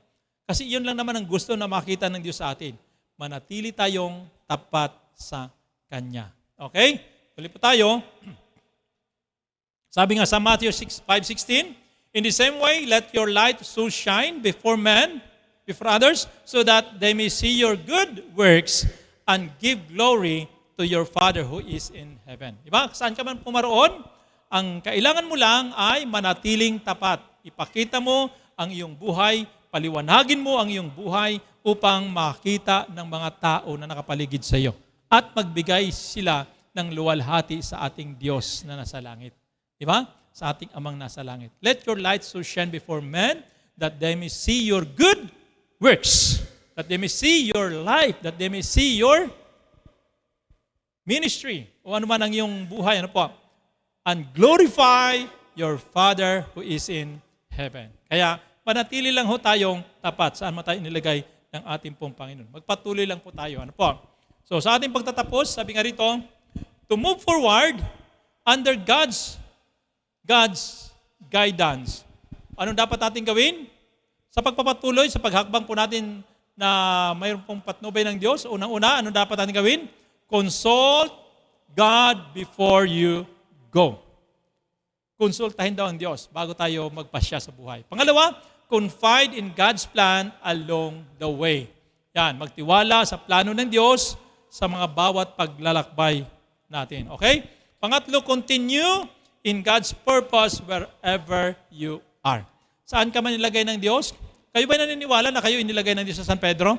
Kasi yun lang naman ang gusto na makita ng Diyos sa atin. Manatili tayong tapat sa Kanya. Okay? Tuloy po tayo. Sabi nga sa Matthew 5:16, in the same way, let your light so shine before men, before others, so that they may see your good works and give glory to your Father who is in heaven. Diba? Saan ka man pumaroon, ang kailangan mo lang ay manatiling tapat. Ipakita mo ang iyong buhay, paliwanagin mo ang iyong buhay upang makita ng mga tao na nakapaligid sa iyo. At magbigay sila ng luwalhati sa ating Diyos na nasa langit. Diba? Sa ating Amang nasa langit. Let your light so shine before men that they may see your good works. That they may see your life. That they may see your ministry. O ano man ang iyong buhay. And glorify your Father who is in heaven. Kaya, manatili lang ho tayong tapat saan man tayo inilagay ng ating pong Panginoon. Magpatuloy lang po tayo. So, sa ating pagtatapos, sabi nga rito, to move forward under God's guidance. Anong dapat natin gawin? Sa pagpapatuloy, sa paghakbang po natin na mayroon pong patnubay ng Diyos, unang-una, anong dapat natin gawin? Consult God before you go. Konsultahin daw ang Diyos bago tayo magpasya sa buhay. Pangalawa, confide in God's plan along the way. Yan, magtiwala sa plano ng Diyos sa mga bawat paglalakbay natin. Okay? Pangatlo, continue in God's purpose wherever you are. Saan ka man nilagay ng Diyos? Kayo ba naniniwala na kayo inilagay ng Diyos sa San Pedro?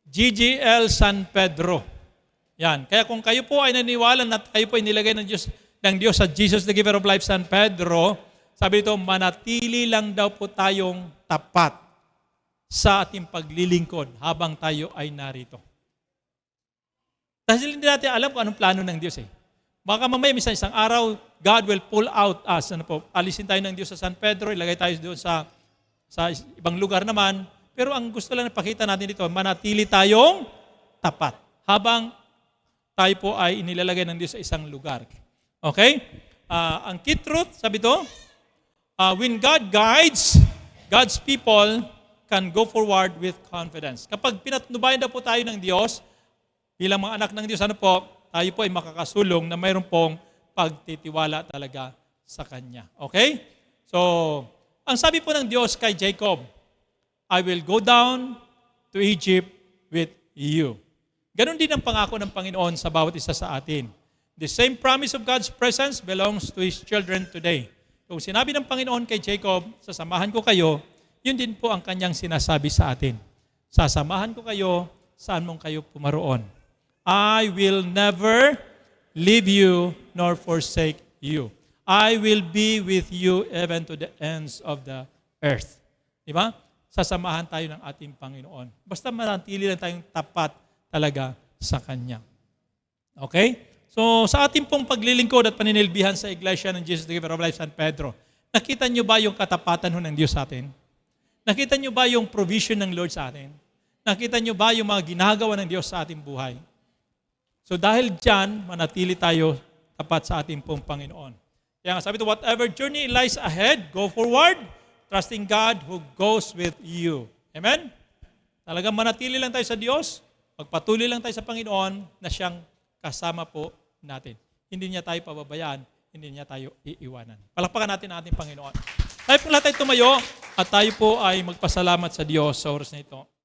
GGL San Pedro. Yan. Kaya kung kayo po ay naniniwala na kayo po inilagay ng Diyos sa Jesus the Giver of Life San Pedro, sabi dito, manatili lang daw po tayong tapat sa ating paglilingkod habang tayo ay narito. Dahil hindi natin alam kung anong plano ng Diyos . Baka mamaya, isang araw, God will pull out us. Alisin tayo ng Diyos sa San Pedro, ilagay tayo doon sa ibang lugar naman. Pero ang gusto lang ipakita natin dito, manatili tayong tapat. Habang tayo po ay inilalagay ng Diyos sa isang lugar. Okay? Ang key truth, sabi to, when God guides, God's people can go forward with confidence. Kapag pinatnubayan na po tayo ng Diyos, bilang mga anak ng Diyos, tayo po ay makakasulong na mayroon pong pagtitiwala talaga sa Kanya. Okay? So, ang sabi po ng Diyos kay Jacob, I will go down to Egypt with you. Ganon din ang pangako ng Panginoon sa bawat isa sa atin. The same promise of God's presence belongs to His children today. Kung sinabi ng Panginoon kay Jacob, sasamahan ko kayo, yun din po ang Kanyang sinasabi sa atin. Sasamahan ko kayo, saan mong kayo pumaroon. I will never leave you nor forsake you. I will be with you even to the ends of the earth. Diba? Sasamahan tayo ng ating Panginoon. Basta manatili lang tayong tapat talaga sa Kanya. Okay? So, sa ating pong paglilingkod at paninilbihan sa Iglesia ng Jesus the Giver of Life San Pedro, nakita nyo ba yung katapatan ng Diyos sa atin? Nakita nyo ba yung provision ng Lord sa atin? Nakita nyo ba yung mga ginagawa ng Diyos sa ating buhay? So dahil dyan, manatili tayo tapat sa ating pong Panginoon. Kaya nga sabi ito, whatever journey lies ahead, go forward, trusting God who goes with you. Amen? Talagang manatili lang tayo sa Diyos, magpatuloy lang tayo sa Panginoon na siyang kasama po natin. Hindi niya tayo pababayaan, hindi niya tayo iiwanan. Palakpakan natin ang ating Panginoon. Tayo po lahat ay tumayo at tayo po ay magpasalamat sa Diyos sa oras na ito.